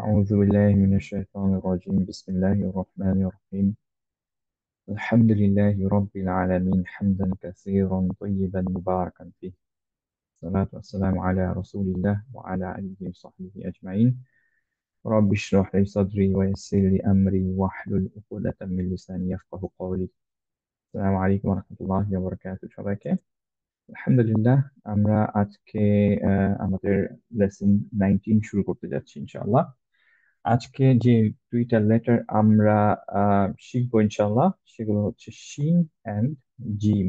أعوذ بالله من الشيطان الرجيم بسم الله الرحمن الرحيم الحمد لله رب العالمين حمدا كثيرا طيبا مباركا فيه الصلاة والسلام على رسول الله وعلى آله وصحبه أجمعين رب اشرح لي صدري ويسر لي أمري واحلل عقدة من لساني يفقه قولي السلام عليكم ورحمة الله وبركاته সবাইকে আলহামদুলিল্লাহ আমরা আজকে আমাদের লেসন 19 শুরু করতে যাচ্ছি ইনশাআল্লাহ। আজকে যে দুইটা লেটার আমরা শিখবো ইনশাল্লাহ সেগুলো হচ্ছে শিন অ্যান্ড জিম।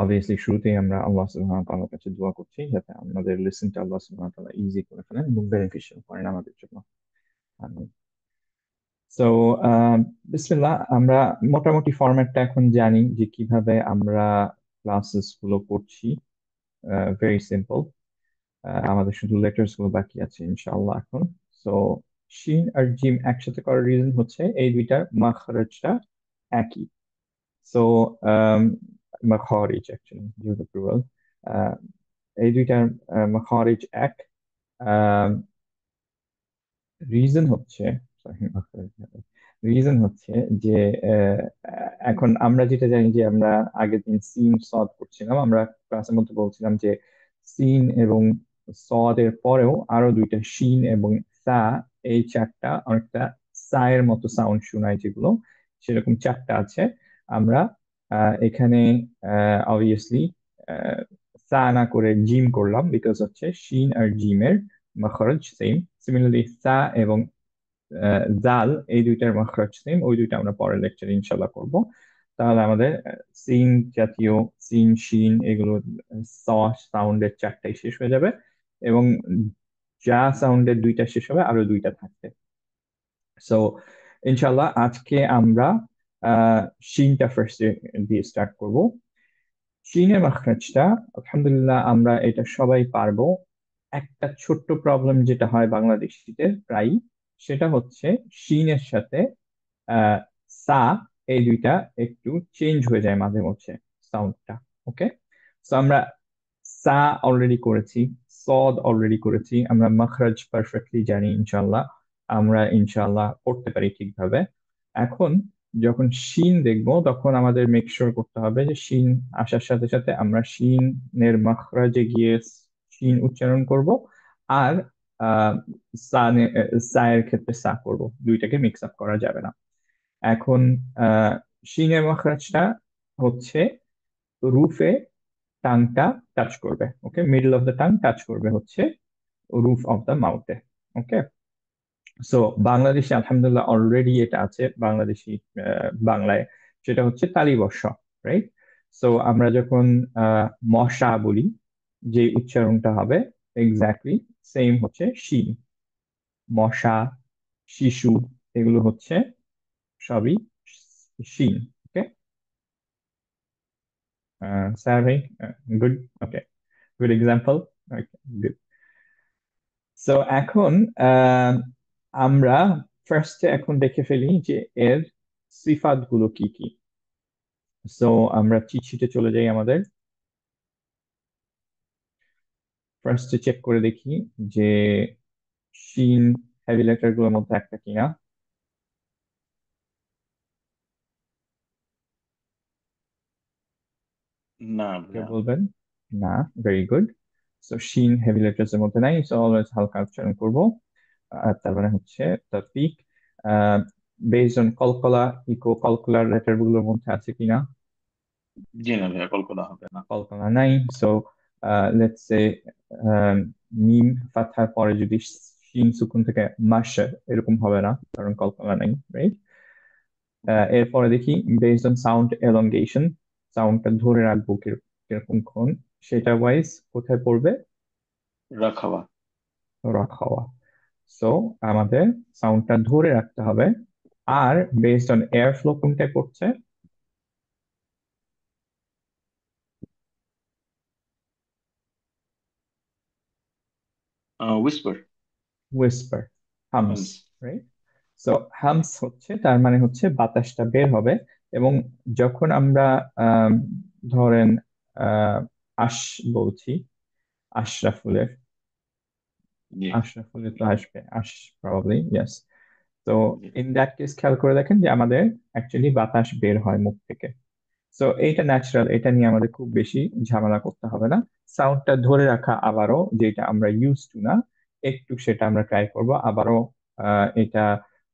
অবভিয়াসলি শুরুতেই আমরা আল্লাহ সুবহানাহু ওয়া তাআলার কাছে দোয়া করছি যাতে আমাদের লিসনটা আল্লাহ সুবহানাহু ওয়া তাআলা ইজি করে ফেলেন এবং বেনিফিশিয়াল করেন আমাদের জন্য। আমিন। সো বিসমিল্লাহ, আমরা মোটামুটি ফরম্যাটটা এখন জানি যে কিভাবে আমরা ক্লাসেস গুলো করছি। Very simple. আমাদের শুধু লেটার্স গুলো বাকি আছে ইনশাআল্লাহ এখন। সো শিন আর জিম একসাথে করার রিজন হচ্ছে এই দুইটার মাখরাজটা একই। সো মাখারিজ অ্যাকচুয়ালি যেহেতু প্লুরাল, এই দুইটার মাখারিজ এক। রিজন হচ্ছে রিজন হচ্ছে যে আহ, এখন আমরা যেটা জানি যে আমরা আগের দিন সিন সদ করছিলাম, আমরা ক্লাসের মধ্যে বলছিলাম যে সিন এবং সদের পরেও আরো দুইটা শিন এবং সা, এই চারটা অনেকটা সায়ের মতো সাউন্ড শোনায় যেগুলো, সেরকম চারটা আছে। আমরা এখানে অবভিয়াসলি সা না করে জিম করলাম বিকজ হচ্ছে শিন আর জিমের মাখরাজ সেম। সিমিলারলি সা এবং জাল, এই দুইটার মাখরাজ সেম। ওই দুইটা আমরা পরের লেকচারে ইনশাল্লাহ করব। তাহলে আমাদের সিন জাতীয়, সিন শিন এগুলো স সাউন্ডের চারটাই শেষ হয়ে যাবে এবং যা সাউন্ডের দুইটা শেষ হবে আরো দুইটা থাকবে। সো ইনশাল্লাহ আজকে আমরা শিনটা ফার্স্টে দিয়ে স্টার্ট করব। শিনের মাখরাজটা আলহামদুলিল্লাহ আমরা এটা সবাই পারবো। একটা ছোট্ট প্রবলেম যেটা হয় বাংলাদেশিদের প্রায়, সেটা হচ্ছে শিনের সাথে আহ, সা, এই দুইটা একটু চেঞ্জ হয়ে যায় মাঝে মধ্যে সাউন্ডটা। ওকে, তো আমরা সা অলরেডি করেছি, সদ অলরেডি করেছি, আমরা মাখরাজ পারফেক্টলি জানি ইনশাল্লাহ, আমরা ইনশাল্লাহ করতে পারি ঠিকভাবে। এখন যখন শিন দেখবো তখন আমাদের মেক শিওর করতে হবে যে শিন আসার সাথে সাথে আমরা শিনের মাখরাজে গিয়ে শিন উচ্চারণ করব, আর আহ সায়ের ক্ষেত্রে সা করব, দুইটাকে মিক্স আপ করা যাবে না। এখন আহ শিনের মাখরাজটা হচ্ছে রুফে টাংটা টাচ করবে। Okay, middle of the tongue touch করবে হচ্ছে রুফ অফ দ্য মাউথে। ওকে, সো বাংলাদেশে আলহামদুলিল্লাহ অলরেডি এটা আছে বাংলাদেশি বাংলায়, সেটা হচ্ছে তালিবর্ষ, রাইট? সো আমরা যখন মশা বলি, যে উচ্চারণটা হবে এক্স্যাক্টলি সেম হচ্ছে শিন। মশা, শিশু, এগুলো হচ্ছে সবই শিন। ওকে স্যার ভাই, গুড। ওকে, গুড এক্সাম্পল। গুড। সো এখন আহ, আমরা ফার্স্টে এখন দেখে ফেলি যে এর সিফাত গুলো কি কি। সো আমরা চিট শিটে চলে যাই আমাদের। ফার্স্টে চেক করে দেখি যে শিন হেভি লেটার গুলোর মধ্যে একটা কিনা। না কেউ ভাইয়া। বলবেন? না, ভেরি গুড। সো শিন হেভি লেটার্স এর মধ্যে নাই, সো অলওয়েজ হালকা উচ্চারণ করবো। আর তারপরে হচ্ছে Taufiq, based on কলকলা, eco কলকলার letter গুলোর মধ্যে আছে কিনা। জি না ভাইয়া, কল করা হবে না। কল্পনা নাই। সো লেটস সে মিম ফাথার পরে যদি শিন সুকুন থেকে মাস, এরকম হবে না কারণ কল্পনা নাই, রাইট? এরপরে দেখি বেসড অন সাউন্ড এলongation, সাউন্ডটা ধরে রাখবো কিরকম ক্ষণ, সেটা ওয়াইজ কোথায় পড়বে? রাখাওয়া। রাখাওয়া। সো আমাদের সাউন্ডটা ধরে রাখতে হবে। Are based on air flow কোনটায় পড়ছে? Whisper. Whisper, humps, humps. Right? So humps হচ্ছে তার মানে হচ্ছে বাতাসটা বের হবে। এবং যখন আমরা আম, ধরেন আহ, আশ বলছি, আশরাফুলের জি আশরাফ হলে তো আসবে, প্রবাবলি ইয়েস। তো জি। ইন দ্যাট কেস খেয়াল করে দেখেন যে আমাদের অ্যাকচুয়ালি বাতাস বের হয় মুখ থেকে। সো এইটা ন্যাচারাল, এটা নিয়ে আমাদের খুব বেশি ঝামেলা করতে হবে না। সাউন্ডটা ধরে রাখা আবারও, যেটা আমরা ইউজ টু না, একটু সেটা আমরা ট্রাই করব আবারও। এটা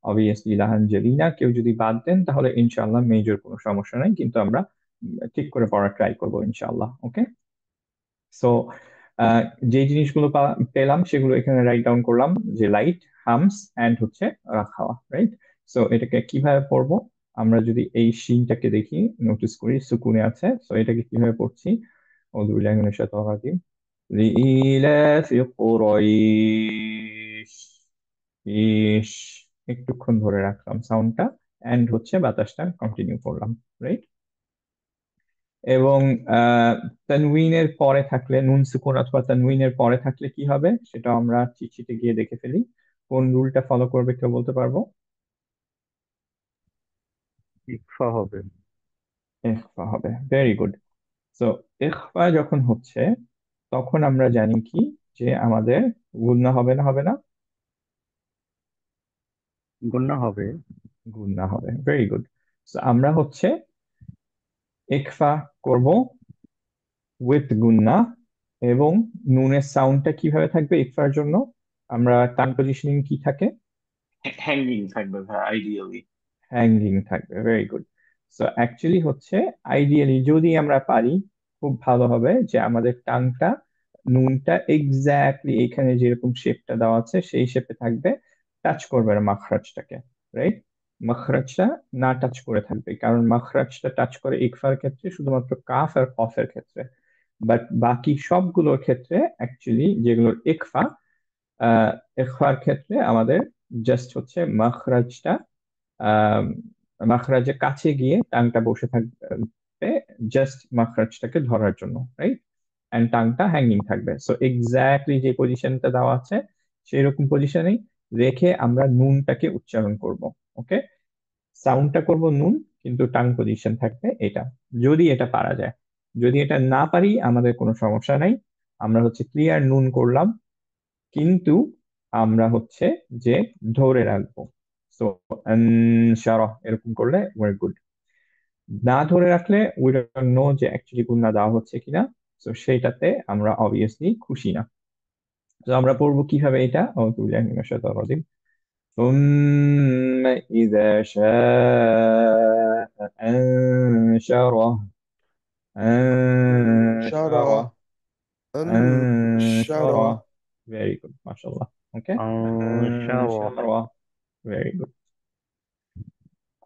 অবভিয়াসলি লাহান জেরিনা কেউ যদি বাদ দেন তাহলে ইনশাআল্লাহ মেজর কোনো সমস্যা নাই, কিন্তু আমরা ঠিক করে পড়ার ট্রাই করবো ইনশাআল্লাহ। ওকে। সো যে জিনিসগুলো পেলাম সেগুলো এখানে রাইট ডাউন করলাম, যে লাইট, হামস এন্ড হচ্ছে রাখাওয়া, রাইট? সো এটাকে কিভাবে পড়বো? আমরা যদি এই সিনটাকে দেখি, নোটিস করি সুকুনে আছে, সো এটাকে কিভাবে পড়ছি? আউযু বিল্লাহি মিনাশ শাইতানির রাজিম। লিইলাফি কুরাইশ। ইশ, একটুক্ষণ ধরে রাখলাম সাউন্ডটা, এন্ড হচ্ছে বাতাসটা কন্টিনিউ করলাম, রাইট? এবং আহ তানউইনের পরে থাকলে, নুন সুকুন অথবা তানউইনের পরে থাকলে কি হবে সেটা আমরা চিট শিটে গিয়ে দেখে ফেলি। কোন রুলটা ফলো করবে কেউ বলতে পারবো? ইকফা হবে। ইখফা হবে, ভেরি গুড। সো ইখফা যখন হচ্ছে তখন আমরা জানি কি, যে আমাদের গুণনা হবে না, হবে না? গুণা হবে। গুণনা হবে, ভেরি গুড। সো আমরা হচ্ছে ইখফা করব উইথ গুণনা। এবং নুনের সাউন্ডটা কিভাবে থাকবে ইকফার জন্য? আমরা টাং পজিশনিং কি থাকে? হ্যাঙ্গিং থাকবে ভাই আইডিয়ালি। হ্যাঙ্গিং থাকবে, ভেরি গুড। সো অ্যাকচুয়ালি হচ্ছে আইডিয়ালি যদি আমরা পারি, খুব ভালো হবে যে আমাদের টাংটা, নুনটা এক্স্যাক্টলি এখানে যেরকম শেপটা দেওয়া আছে সেই শেপে থাকবে, টাচ করবে না মাখরাজটাকে, রাইট? মাখরাজটা না টাচ করে থাকবে, কারণ মাখরাজটা টাচ করে ইকফার ক্ষেত্রে শুধুমাত্র কাফ আর কফের ক্ষেত্রে। বাট বাকি সবগুলোর ক্ষেত্রে অ্যাকচুয়ালি যেগুলোর ইকফা, আহ ইকফার ক্ষেত্রে আমাদের জাস্ট হচ্ছে মাখরাজটা, আহ মাখরাজের কাছে গিয়ে টাংটা বসে থাকবে, জাস্ট মাখরাজটাকে ধরার জন্য, রাইট? এন্ড টাংটা হ্যাঙ্গিং থাকবে। সো এক্স্যাক্টলি যে পজিশনটা দেওয়া আছে সেই রকম পজিশনেই রেখে আমরা নুনটাকে উচ্চারণ করব। ওকে। সাউন্ডটা করব নুন, কিন্তু টাং পজিশন থাকবে এটা, যদি এটা পারা যায়। যদি এটা না পারি আমাদের কোনো সমস্যা নাই, আমরা হচ্ছে ক্লিয়ার নুন করলাম, কিন্তু আমরা হচ্ছে যে ধরে রাখবো। সো শারাহ এরকম করলে ওয়ার গুড। না ধরে রাখলে উই ডোন্ট নো যে অ্যাকচুয়ালি গুণনা দেওয়া হচ্ছে কিনা, তো সেইটাতে আমরা অবভিয়াসলি খুশি না। তো আমরা পড়বো কিভাবে এটা? আউযু বিল্লাহি মিনাশ শাইতানির রাজিম। ثم إذا شاء أنشره. أنشره. شرى انشرى. أنشره. Very good, mashallah. Okay. শাওয়া। أنشره. Very good.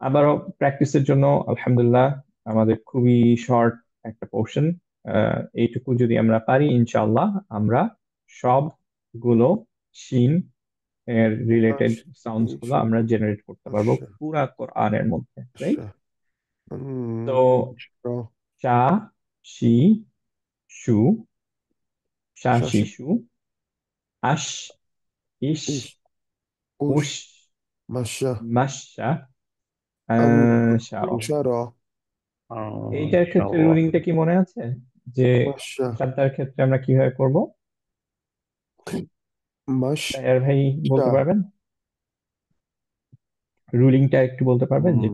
আবারও প্র্যাকটিসের জন্য আলহামদুলিল্লাহ, আমাদের খুবই শর্ট একটা পোর্শন। এইটুকু যদি আমরা পারি ইনশাআল্লাহ আমরা সবগুলো শিন এর রিলেটেড সাউন্ডস গুলো আমরা জেনারেট করতে পারবো পুরা কোরআনের মধ্যে, রাইট? তো انشرى. শা, শি, শু, শা শি شاشة. শু, আশ, ইশ, إيش. উশ, أوش. مشى. মাশা, শার। انشرى. এইটার ক্ষেত্রে শাওয়া। রুলিংটা কি মনে আছে? যে مشى. সাদ্দার ক্ষেত্রে আমরা কিভাবে করব? مشى. তাইয়ার ভাই বলতে পারবেন? রুলিংটা একটু বলতে পারবেন যে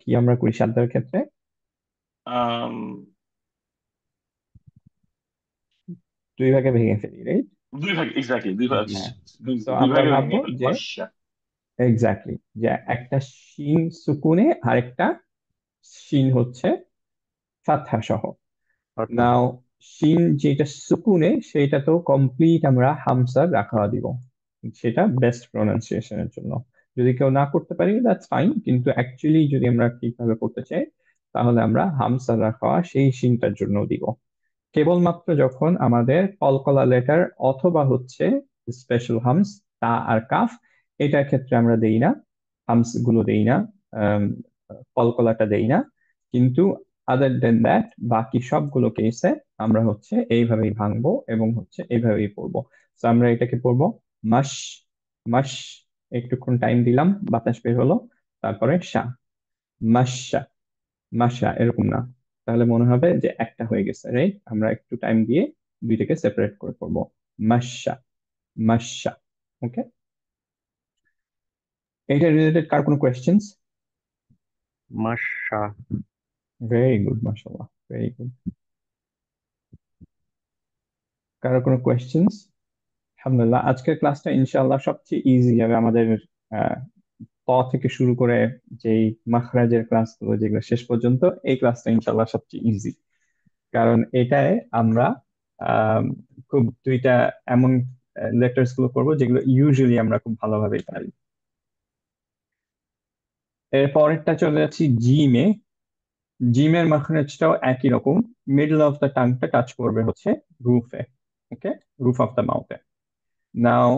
কি আমরা করি সাদ্দার ক্ষেত্রে? আম, দুই ভাগে ভেঙে ফেলি, রাইট? দুই ভাগ, এক্স্যাক্টলি দুই ভাগ। হ্যাঁ। দুই তো দুই আমরা ভাগে ভাববো ভেঙে ফেলি যে মাশা। এক্স্যাক্টলি, যে একটা শিন সুকুনে আরেকটা শিন হচ্ছে ফাতহা সহ। অর্থাৎ নাও শিন যেটা সুকুনে সেটা তো কমপ্লিট আমরা হামসার রাখা দিব, সেটা বেস্ট প্রনাউন্সিয়েশনের জন্য। যদি কেউ না করতে পারি দ্যাটস ফাইন, কিন্তু অ্যাকচুয়ালি যদি আমরা ঠিকভাবে করতে চাই তাহলে আমরা হামসার রাখা সেই শিনটার জন্য দিব। কেবলমাত্র যখন আমাদের কলকলা লেটার অথবা হচ্ছে স্পেশাল হামস, তা আর কাফ, এটার ক্ষেত্রে আমরা দেই না, হামস গুলো দেই না, আম, কলকলাটা দেই না। কিন্তু আদার দেন দ্যাট বাকি সবগুলো কেসে আমরা হচ্ছে এইভাবেই ভাঙবো এবং হচ্ছে এইভাবেই পড়বো। তো আমরা এটাকে পড়বো মাস, মাস, একটুক্ষণ টাইম দিলাম, বাতাস বের হলো, তারপরে শা, মাসা, মাসা, এরকম না, তাহলে মনে হবে যে একটা হয়ে গেছে, রাইট? আমরা একটু টাইম দিয়ে দুইটাকে সেপারেট করে পড়বো। মাসা, মাশা। ওকে, এটা রিলেটেড কার কোনো কোয়েশ্চেন্স? মাশা। ভেরি গুড, মাশাআল্লাহ, ভেরি গুড। কারো কোনো কোয়েশ্চেন্স? আলহামদুলিল্লাহ, আজকের ক্লাসটা ইনশাআল্লাহ সবচেয়ে ইজি হবে আমাদের। আহ, ক থেকে শুরু করে যেই মাখরাজের ক্লাসগুলো যেগুলো শেষ পর্যন্ত, এই ক্লাসটা ইনশাআল্লাহ সবচেয়ে ইজি। কারণ এটায় আমরা আম, খুব দুইটা এমন লেটার্স গুলো করবো যেগুলো ইউজুয়ালি আমরা খুব ভালোভাবে পারি। এর পরেরটা চলে যাচ্ছি জিমে। জিমের মাখরাজটাও একই রকম, মিডল অফ দ্য টাংটা টাচ করবে হচ্ছে রুফে। ওকে, রুফ অফ দ্য মাউথে। নাও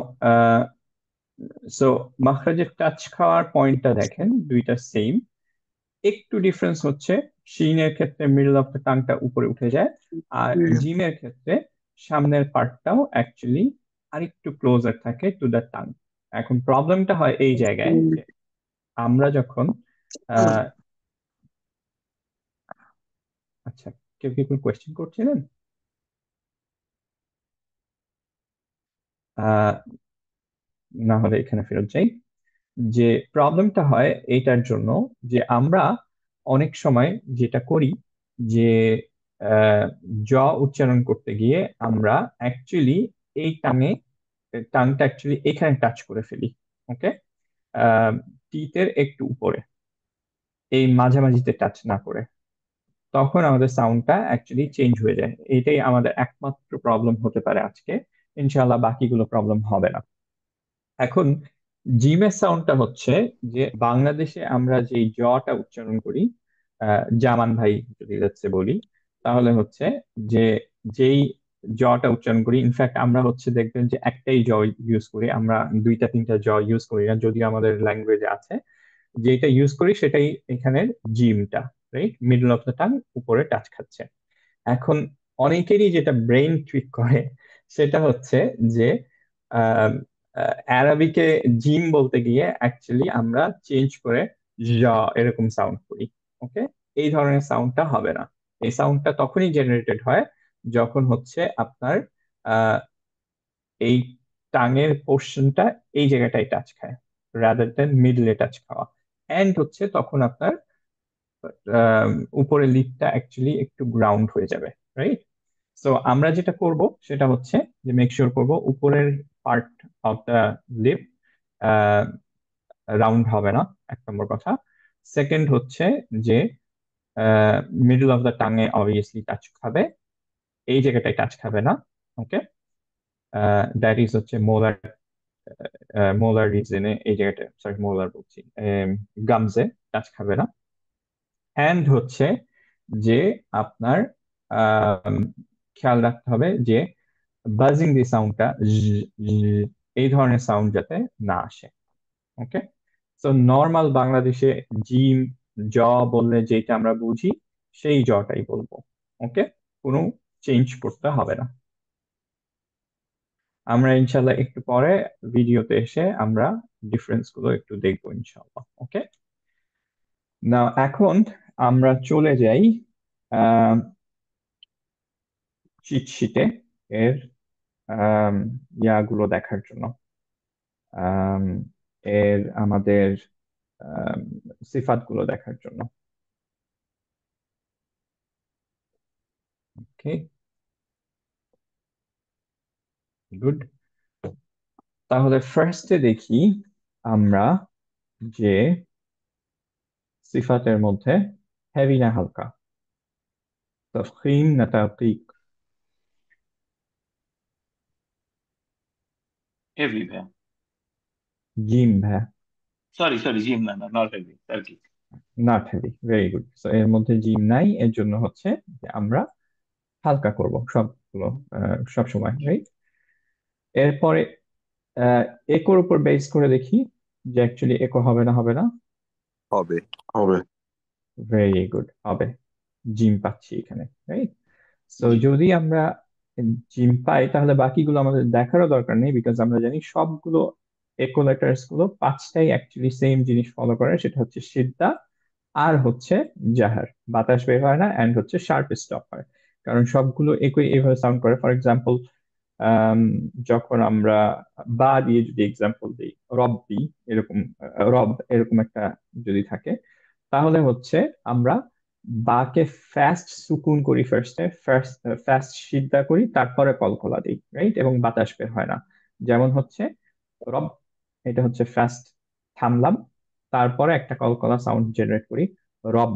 সো মাখরাজের টাচ খাওয়ার পয়েন্টটা দেখেন দুইটা সেম, একটু ডিফারেন্স হচ্ছে শিনের ক্ষেত্রে মিডল অফ দ্য টাংটা উপরে উঠে যায়, আর জিমের ক্ষেত্রে সামনের পার্টটাও অ্যাকচুয়ালি আরেকটু ক্লোজার থাকে টু দ্য টাং। এখন প্রবলেমটা হয় এই জায়গায় যে আমরা যখন আহ, আচ্ছা, কেউ কি কোনো কোয়েশ্চেন করছিলেন? আহ না হলে এখানে ফেরত যাই। যে প্রবলেমটা হয় এইটার জন্য যে আমরা অনেক সময় যেটা করি যে আহ, জ উচ্চারণ করতে গিয়ে আমরা অ্যাকচুয়ালি এই টাংটা অ্যাকচুয়ালি এখানে টাচ করে ফেলি। ওকে, টিথের একটু উপরে, এই মাঝামাঝিতে টাচ না করে, তখন আমাদের সাউন্ডটা অ্যাকচুয়ালি চেঞ্জ হয়ে যায়। এটাই আমাদের একমাত্র প্রবলেম হতে পারে আজকে। ইনশাআল্লাহ বাকিগুলো প্রবলেম হবে না। এখন জিমের সাউন্ডটা হচ্ছে যে বাংলাদেশে আমরা যেই জটা উচ্চারণ করি, জামান ভাই যদি যাচ্ছে বলি, তাহলে হচ্ছে যে যেই জটা উচ্চারণ করি, ইনফ্যাক্ট আমরা হচ্ছে দেখবেন যে একটাই জ ইউজ করি, আমরা দুইটা তিনটা জ ইউজ করি না, যদিও আমাদের ল্যাঙ্গুয়েজে আছে। যেটা ইউজ করি সেটাই এখানের জিমটা, right, middle of the tongue উপরে টাচ খাচ্ছে। এখন অনেকেরই যেটা ব্রেইন ট্রিক করে সেটা হচ্ছে যে অ্যারাবিকে জিম বলতে গিয়ে অ্যাকচুয়ালি আমরা চেঞ্জ করে জ এরকম সাউন্ড করি। ওকে, এই ধরনের সাউন্ডটা হবে না। এই সাউন্ডটা তখনই জেনারেটেড হয় যখন হচ্ছে আপনার আহ, এই টাঙের পোর্শনটা এই জায়গাটায় টাচ খায়, রাদার দেন মিডলে টাচ খাওয়া। এন্ড হচ্ছে তখন আপনার আহ, উপরের লিপটা অ্যাকচুয়ালি একটু গ্রাউন্ড হয়ে যাবে, রাইট? সো আমরা যেটা করব সেটা হচ্ছে যে মেক শিওর করব উপরের part of the lip round হবে না, এক নম্বর কথা। সেকেন্ড হচ্ছে যে মিডল অফ দ্য টাঙে অবভিয়াসলি টাচ খাবে, এই জায়গাটায় টাচ খাবে না। ওকে, দ্যাট ইজ হচ্ছে মোলার, মোলার রিজনে এই জায়গাটা, সরি মোলার বলছি, গামসে টাচ খাবে না। অ্যান্ড হচ্ছে যে আপনার আম, খেয়াল রাখতে হবে যে বাজিং দি সাউন্ডটা এই ধরনের সাউন্ড যাতে না আসে। ওকে, তো নর্মাল বাংলাদেশে জিম জ বললে যেটা আমরা বুঝি সেই জটাই বলবো। ওকে, কোনো চেঞ্জ করতে হবে না। আমরা ইনশাল্লাহ একটু পরে ভিডিওতে এসে আমরা ডিফারেন্স গুলো একটু দেখবো ইনশাল্লাহ। ওকে, না এখন আমরা চলে যাই চিট শিটে এর আম, ইয়াগুলো দেখার জন্য, আম, এর আমাদের সিফাত গুলো দেখার জন্য। ওকে, গুড। তাহলে ফার্স্টে দেখি আমরা যে সিফাতের মধ্যে হেভি না হালকা, তফখিম না তাকিক? হেভি ভাইয়া। জিম ভাই, সরি সরি, জিম না, না নট হেভি আর কি। Not heavy, very good. তো এর মধ্যে জিম নাই, এর জন্য হচ্ছে যে আমরা হালকা করব সবগুলো সব সময়, রাইট? এরপরে একোর উপর বেস করে দেখি যে অ্যাকচুয়ালি একো হবে না, হবে না? হবে হবে ভেরি গুড, হবে। জিম পাচ্ছি এখানে, রাইট? তো জি। যদি আমরা জিম পাই তাহলে বাকিগুলো আমাদের দেখারও দরকার নেই, বিকজ আমরা জানি সবগুলো একো লেটার্স গুলো পাঁচটাই অ্যাকচুয়ালি সেম জিনিস ফলো করে, সেটা হচ্ছে সিদ্ধা আর হচ্ছে জাহার, বাতাস বের হয় না, এন্ড হচ্ছে শার্প স্টপ হয়। কারণ সবগুলো একই এইভাবে সাউন্ড করে। ফর এক্সাম্পল আম, যখন আমরা বা দিয়ে যদি এক্সাম্পল দিই, রব্বি এরকম, রব এরকম একটা যদি থাকে, তাহলে হচ্ছে আমরা বাকে ফার্স্ট সুকুন করি, ফার্স্ট সিদ্ধা করি, তারপরে কলকলা দিই, রাইট? এবং বাতাস বের হয় না। যেমন হচ্ছে রব, এটা হচ্ছে ফার্স্ট থামলাম, তারপরে একটা কলকলা সাউন্ড জেনারেট করি, রব,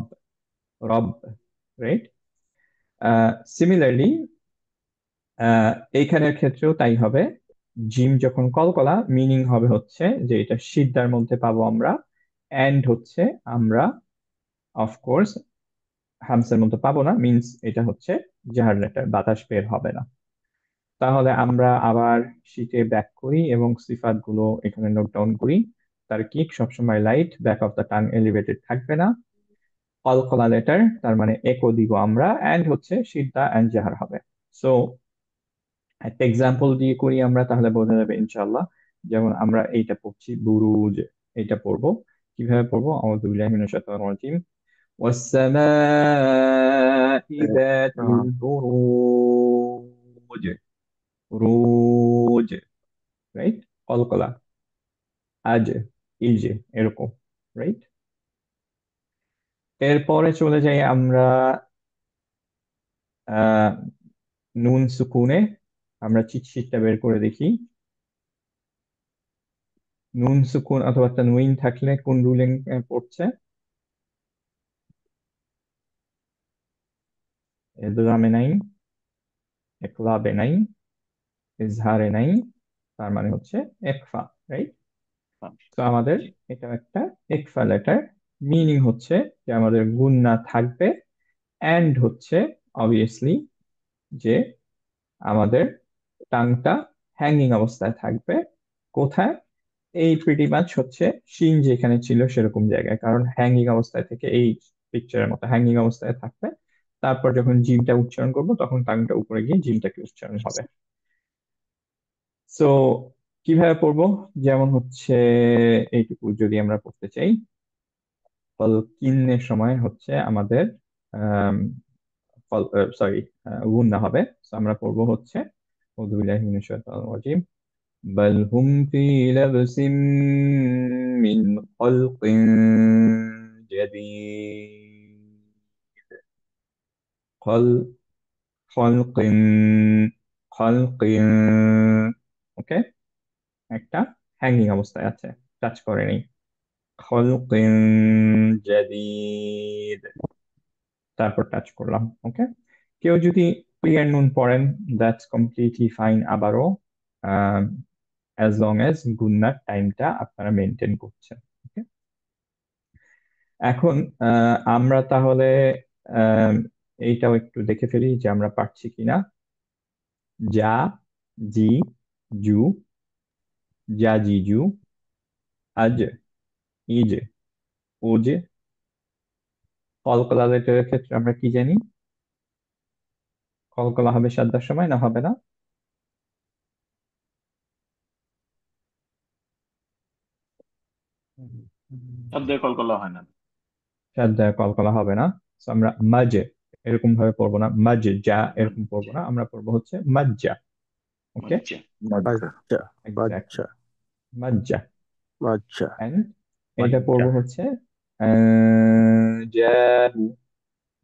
রব, রাইট? সিমিলারলি এইখানের ক্ষেত্রেও তাই হবে। জিম যখন কলকলা, মিনিং হবে হচ্ছে যে এটা সিদ্ধার মধ্যে পাবো আমরা, এন্ড হচ্ছে আমরা অফকোর্স হামসের মধ্যে পাবো না, মিন্স এটা হচ্ছে জাহার লেটার, বাতাস বের হবে না। তাহলে আমরা আবার শিটে ব্যাক করি এবং সিফাত গুলো এখানে নোট ডাউন করি। তার কিক সবসময় light, back of the tongue elevated থাকবে না, কলকলা লেটার তার মানে একো দিব আমরা, এন্ড হচ্ছে সিদ্ধা এন্ড জাহার হবে। সো একটা এক্সাম্পল দিয়ে করি আমরা, তাহলে বোঝা যাবে ইনশাল্লাহ। যেমন আমরা এইটা পড়ছি বুরুজ, এইটা পড়বো কিভাবে পড়বো, আউযু বিল্লাহি মিনাশ শাইতানির রাজিম, والسماء ذات البروج, রোজ, রাইট? কলকলা, আজ, ইজ, এরকম, রাইট? এরপরে চলে যাই আমরা আহ নুন সুকুনে। আমরা চিটশিটটা বের করে দেখি। নুন সুকুন অথবা তানউইন থাকলে কোন রুলিং পড়ছে? ইদগামে নাই, ইকলাবে নাই, ইজহারে নাই, তার মানে হচ্ছে একফা, রাইট? তো আমাদের এটা একটা একফা লেটার। মিনিং হচ্ছে যে আমাদের গুন্না থাকবে, এন্ড হচ্ছে অবভিয়াসলি যে আমাদের টাংটা হ্যাঙ্গিং অবস্থায় থাকবে। কোথায়? এই প্রিটি মাচ হচ্ছে শিন যেখানে ছিল সেরকম জায়গায়, কারণ হ্যাঙ্গিং অবস্থায় থেকে এই পিকচারের মতো হ্যাঙ্গিং অবস্থায় থাকবে। তারপর যখন জিমটা উচ্চারণ করবো তখন টাংটা উপরে গিয়ে জিমটাকে উচ্চারণ হবে। সো কিভাবে পড়বো? যেমন হচ্ছে এইটুকু যদি আমরা পড়তে চাই, কিন্নের সময় হচ্ছে আমাদের সরি গুন্না হবে। So আমরা পড়বো হচ্ছে আউযু বিল্লাহি মিনাশ শাইতানির রাজিম, বাল হুম ফি লাবসিম মিন খালকিন জাদীদ, খাল খালকিন, খালকিন, ওকে? একটা হ্যাঙ্গিং অবস্থায় আছে, টাচ করেনি। খালকিন জাদীদ, তারপর টাচ করলাম, ওকে? কেউ যদি ক্লিয়ার নুন পড়েন, দ্যাটস কমপ্লিটলি ফাইন আবারও, অ্যাজ লং অ্যাজ গুন্নার টাইমটা আপনারা মেনটেন করছেন, ওকে? এখন আমরা তাহলে আহ, এইটাও একটু দেখে ফেলি যে আমরা পারছি কিনা। যা, জি, জু, যা, জি, জু, আজ, ইজ, ওজ। কলকলা লেটারের ক্ষেত্রে আমরা কি জানি? কলকলা হবে সাদ্দার সময়, না হবে না? শব্দের কলকলা হয় না। সাদ্দায় কলকলা হবে না। So আমরা মাজ এরকম ভাবে পড়বো না, মাজ যা এরকম পড়বো না, আমরা পড়বো হচ্ছে মাজ্জা, ওকে? মজ্জা। Madja. বাচ্চা, এক্স্যাক্টলি, বাচ্চা, মাজ্জা। বাচ্চা, এন্ড এটা বাচ্চা, পড়বো হচ্ছে জাহু,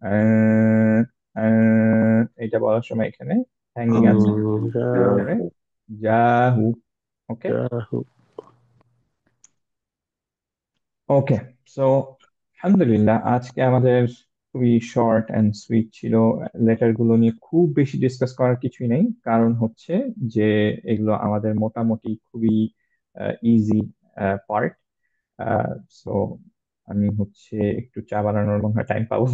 আহ, এটা বলার সময় এখানে হ্যাঙ্গিং আছে, তারপরে জাহু, জাহু, ওকে? জাহু। ওকে। সো আলহামদুলিল্লাহ, আজকে আমাদের খুবই শর্ট অ্যান্ড সুইট ছিল। লেটার গুলো নিয়ে খুব বেশি ডিসকাস করার কিছুই নেই, কারণ হচ্ছে যে এগুলো আমাদের মোটামুটি খুবই ইজি পার্ট। সো আমি হচ্ছে একটু চা বানানোর মনে হয় টাইম পাবো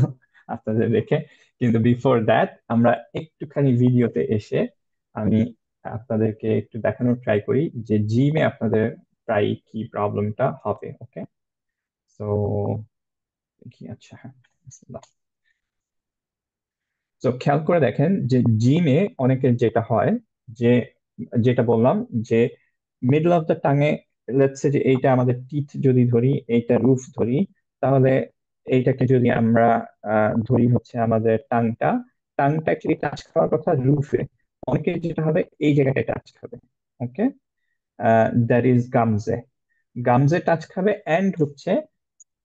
আপনাদের দেখে, কিন্তু বিফোর দ্যাট আমরা একটুখানি ভিডিওতে এসে আমি আপনাদেরকে একটু দেখানোর ট্রাই করি যে জিমে আপনাদের প্রায় কি প্রবলেমটা হবে, ওকে? তো দেখি, আচ্ছা হ্যাঁ, বিসমিল্লাহ। তো খেয়াল করে দেখেন যে জিমে অনেকের যেটা হয়, যে যেটা বললাম যে মিডল অফ দ্য টাঙে, লেটস সে যে এইটা আমাদের টিথ যদি ধরি, এইটা রুফ ধরি, তাহলে এইটাকে যদি আমরা ধরি হচ্ছে আমাদের টাংটা, টাংটা অ্যাকচুয়ালি টাচ খাওয়ার কথা রুফে, অনেকের যেটা হবে এই জায়গাটা টাচ খাবে। ওকে, দ্যাট ইজ গামজে। গামজে টাচ খাবে এন্ড হচ্ছে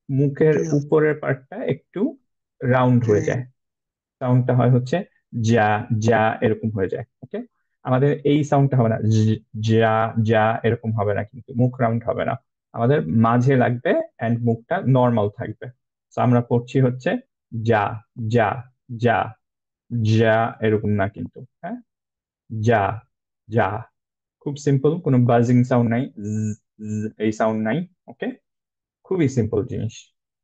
মুখের উপরের পার্টটা একটু রাউন্ড হয়ে যায়, সাউন্ডটা হয় হচ্ছে যা, যা এরকম হয়ে যায়। ওকে, আমাদের এই সাউন্ডটা হবে না যা, যা এরকম হবে না, কিন্তু মুখ রাউন্ড হবে না, আমাদের মাঝে লাগবে এন্ড মুখটা নর্মাল থাকবে। তো আমরা পড়ছি হচ্ছে যা, যা, যা, যা এরকম না কিন্তু, হ্যাঁ, যা, যা। খুব সিম্পল, কোনো বাজিং সাউন্ড নাই, এই সাউন্ড নাই। ওকে, খুবই সিম্পল জিনিস।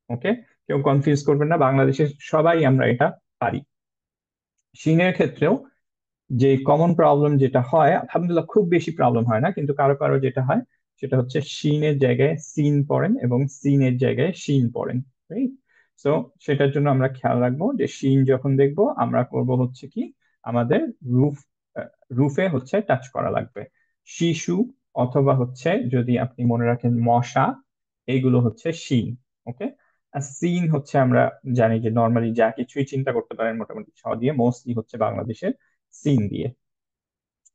ওকে, কেউ কনফিউজ করবেন না, বাংলাদেশের সবাই আমরা এটা পারি। শিনের ক্ষেত্রেও যে কমন প্রবলেম যেটা হয়, আলহামদুলিল্লাহ খুব বেশি প্রবলেম হয় না, কিন্তু কারো কারো যেটা হয় সেটা হচ্ছে শিনের জায়গায় সিন পড়েন এবং সিনের জায়গায় শিন পড়েন। রাইট? সো সেটার জন্য আমরা খেয়াল রাখবো যে শিন যখন দেখবো আমরা করব হচ্ছে কি, আমাদের রুফ, রুফে হচ্ছে টাচ করা লাগবে। শিশু অথবা হচ্ছে যদি আপনি মনে রাখেন মশা, এইগুলো হচ্ছে শিন। ওকে, আর সিন হচ্ছে আমরা জানি যে নর্মালি যা কিছুই চিন্তা করতে পারেন মোটামুটি ছ দিয়ে, মোস্টলি হচ্ছে বাংলাদেশের সিন দিয়ে।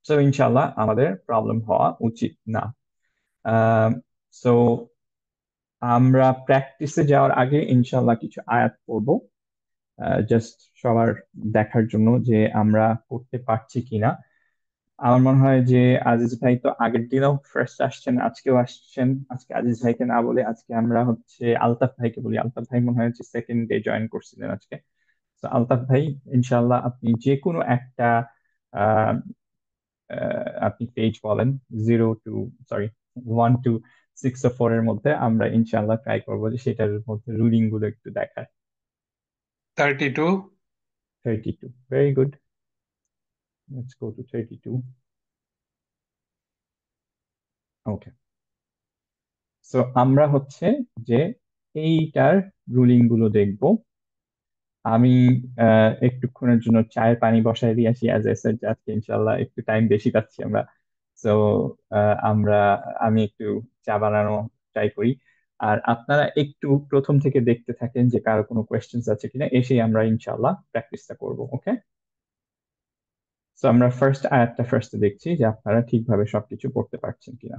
সো ইনশাল্লাহ আমাদের প্রবলেম হওয়া উচিত না। সো আমরা প্র্যাকটিসে যাওয়ার আগে ইনশাল্লাহ কিছু আয়াত পড়বো, জাস্ট সবার দেখার জন্য যে আমরা করতে পারছি কিনা। আমার মনে হয় যে আজিজ ভাই তো আগের দিনও ফার্স্ট আসছেন, আজকেও আসছেন। আজকে আজিজ ভাইকে না বলে আজকে আমরা হচ্ছে আলতাফ ভাইকে বলি। আলতাফ ভাই মনে হয় হচ্ছে সেকেন্ড ডে জয়েন করছিলেন আজকে। তো আলতাফ ভাই, ইনশাল্লাহ আপনি যে কোনো একটা আহ, আপনি পেজ বলেন, 1 to 6 or 4 এর মধ্যে আমরা ইনশাল্লাহ ট্রাই করবো যে সেটার মধ্যে রুলিং গুলো একটু দেখার। 32. 32, very good, let's go to 32। Okay, so আমরা হচ্ছে যে এইটার রুলিং গুলো দেখবো। আমি একটুক্ষণের জন্য চায়ের পানি বসায় দিয়ে আসি, অ্যাজ এ সেড আজকে ইনশাল্লাহ একটু টাইম বেশি পাচ্ছি আমরা। তো আমরা, আমি একটু চা বানানো ট্রাই করি, আর আপনারা একটু প্রথম থেকে দেখতে থাকেন যে কারো কোনো কোয়েশ্চেন্স আছে কিনা, এসেই আমরা ইনশাল্লাহ প্র্যাকটিসটা করব। ওকে, তো আমরা ফার্স্ট আয়াতটা ফার্স্টে দেখছি যে আপনারা ঠিকভাবে সবকিছু পড়তে পারছেন কিনা।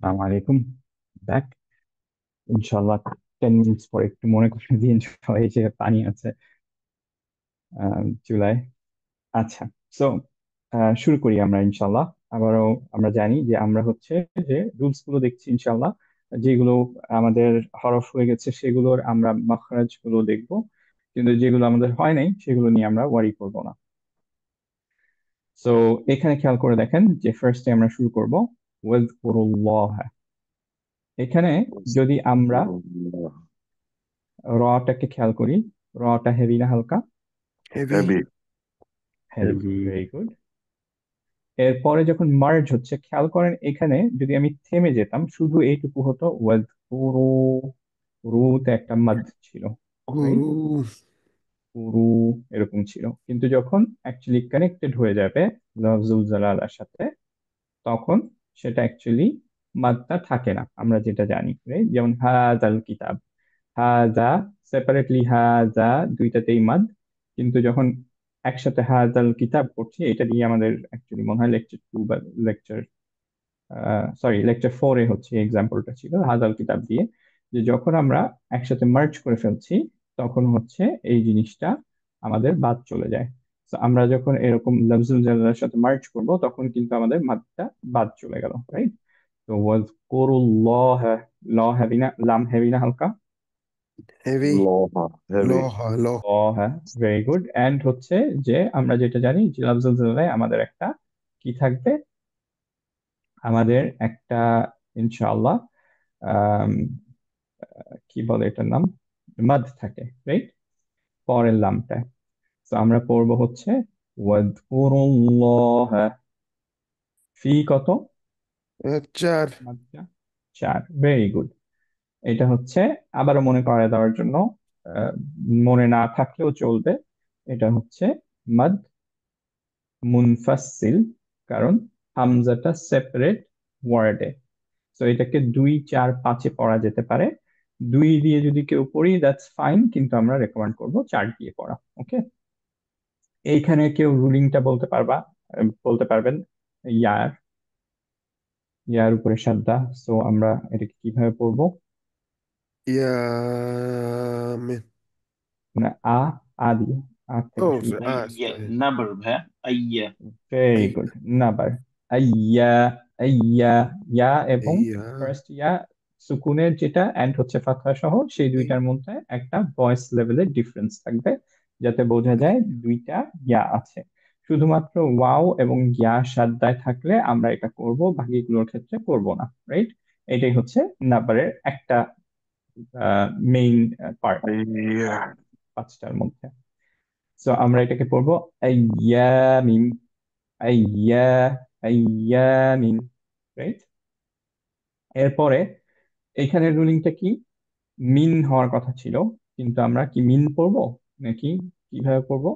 আসসালামু আলাইকুম, ব্যাক। ইনশাল্লাহ 10 মিনিটস পরে একটু মনে করে দিন সবাই যে পানি আছে চুলায়। আচ্ছা, সো শুরু করি আমরা ইনশাল্লাহ। আবারও আমরা জানি যে আমরা হচ্ছে যে রুলস গুলো দেখছি ইনশাল্লাহ, যেগুলো আমাদের হরফ হয়ে গেছে সেগুলোর আমরা মাখরাজ গুলো দেখবো, কিন্তু যেগুলো আমাদের হয় নাই সেগুলো নিয়ে আমরা ওয়ারি করব না। সো এখানে খেয়াল করে দেখেন যে ফার্স্টে আমরা শুরু করব ওয়াজকুরুল্লাহ। এখানে যদি আমরা রটাকে খেয়াল করি, রটা হেভি না হালকা? heavy, heavy, heavy, Heavy. Very good. এরপরে যখন মার্জ হচ্ছে খেয়াল করেন, এখানে যদি আমি থেমে যেতাম শুধু এইটুকু হতো ওয়াজকুরু, রুতে একটা মাদ ছিল, রাইট? guru, পুরু এরকম ছিল, কিন্তু যখন অ্যাকচুয়ালি কানেক্টেড হয়ে যাবে লফজুল জালালার সাথে, তখন সেটা অ্যাকচুয়ালি মাদটা থাকে না, আমরা যেটা জানি, right? যেমন হাযাল কিতাব, হাজা, সেপারেটলি হাজা, দুইটাতেই মাদ। কিন্তু যখন একসাথে হাজাল কিতাব পড়ছি, এটা দিয়ে আমাদের অ্যাকচুয়ালি মনে হয় লেকচার 2 বা লেকচার লেকচার 4-এ হচ্ছে এক্সাম্পলটা ছিল হাজাল কিতাব দিয়ে, যে যখন আমরা একসাথে মার্জ করে ফেলছি তখন হচ্ছে এই জিনিসটা আমাদের বাদ চলে যায়। তো আমরা যখন এরকম লফজুল জালালার সাথে মার্জ করব তখন কিন্তু আমাদের মাদটা বাদ চলে গেল, রাইট? তো ওয়াজ কোরুল্লাহ, ল হেভি না, লাম হেভি না হালকা? heavy Loha. Heavy. law ল, হ্যাঁ, ভেরি গুড। এন্ড হচ্ছে যে আমরা যেটা জানি যে লফজুল জালালায় আমাদের একটা কি থাকবে, আমাদের একটা ইনশাআল্লাহ আম, কি বলে এটার নাম, মাদ থাকে, রাইট, পরের লামটা। তো আমরা পড়বো হচ্ছে ওয়াদকুরুল্লাহ ফি কত, চার মাদটা 4, ভেরি গুড। এটা হচ্ছে আবারও মনে করায় দেওয়ার জন্য, আহ, মনে না থাকলেও চলবে, এটা হচ্ছে মাদ মুনফাসিল, কারণ হামজাটা সেপারেট ওয়ার্ডে। তো এটাকে 2, 4, 5-এ পড়া যেতে পারে। 2 দিয়ে যদি কেউ পড়ি দ্যাটস ফাইন, কিন্তু আমরা রেকমেন্ড করব 4 দিয়ে পড়া। ওকে, এইখানে কেউ রুলিংটা বলতে পারবা, বলতে পারবেন? ইয়ার, ইয়ার উপরে সাদ্দা, সো আমরা এটাকে কিভাবে পড়বো? ইয়ামিন না, আ দিয়ে, আ থেকে oh শুরু so করবো। أي sorry نبر بها أي ভেরি أي গুড, নাম্বার আইয়া, আইয়া, ইয়া এবং أيام ফার্স্ট ইয়া সুকুনের যেটা এন্ড হচ্ছে ফাতহা সহ, সেই দুইটার মধ্যে একটা ভয়েস লেভেলের ডিফারেন্স থাকবে, যাতে বোঝা যায় দুইটা ইয়া আছে। শুধুমাত্র ওয়াও এবং ইয়া সাদ্দায় থাকলে আমরা এটা করব, বাকিগুলোর ক্ষেত্রে করব না, রাইট? এটাই হচ্ছে নাম্বারের একটা মেইন পার্ট Yeah. 5টার মধ্যে। সো আমরা এটাকে পড়বো আইয়ামিন, আইয়া, আইয়ামিন, রাইট? এরপরে এখানে রুলিংটা কি, মিন হওয়ার কথা ছিল, কিন্তু আমরা কি মিন পড়বো নাকি কিভাবে পড়বো?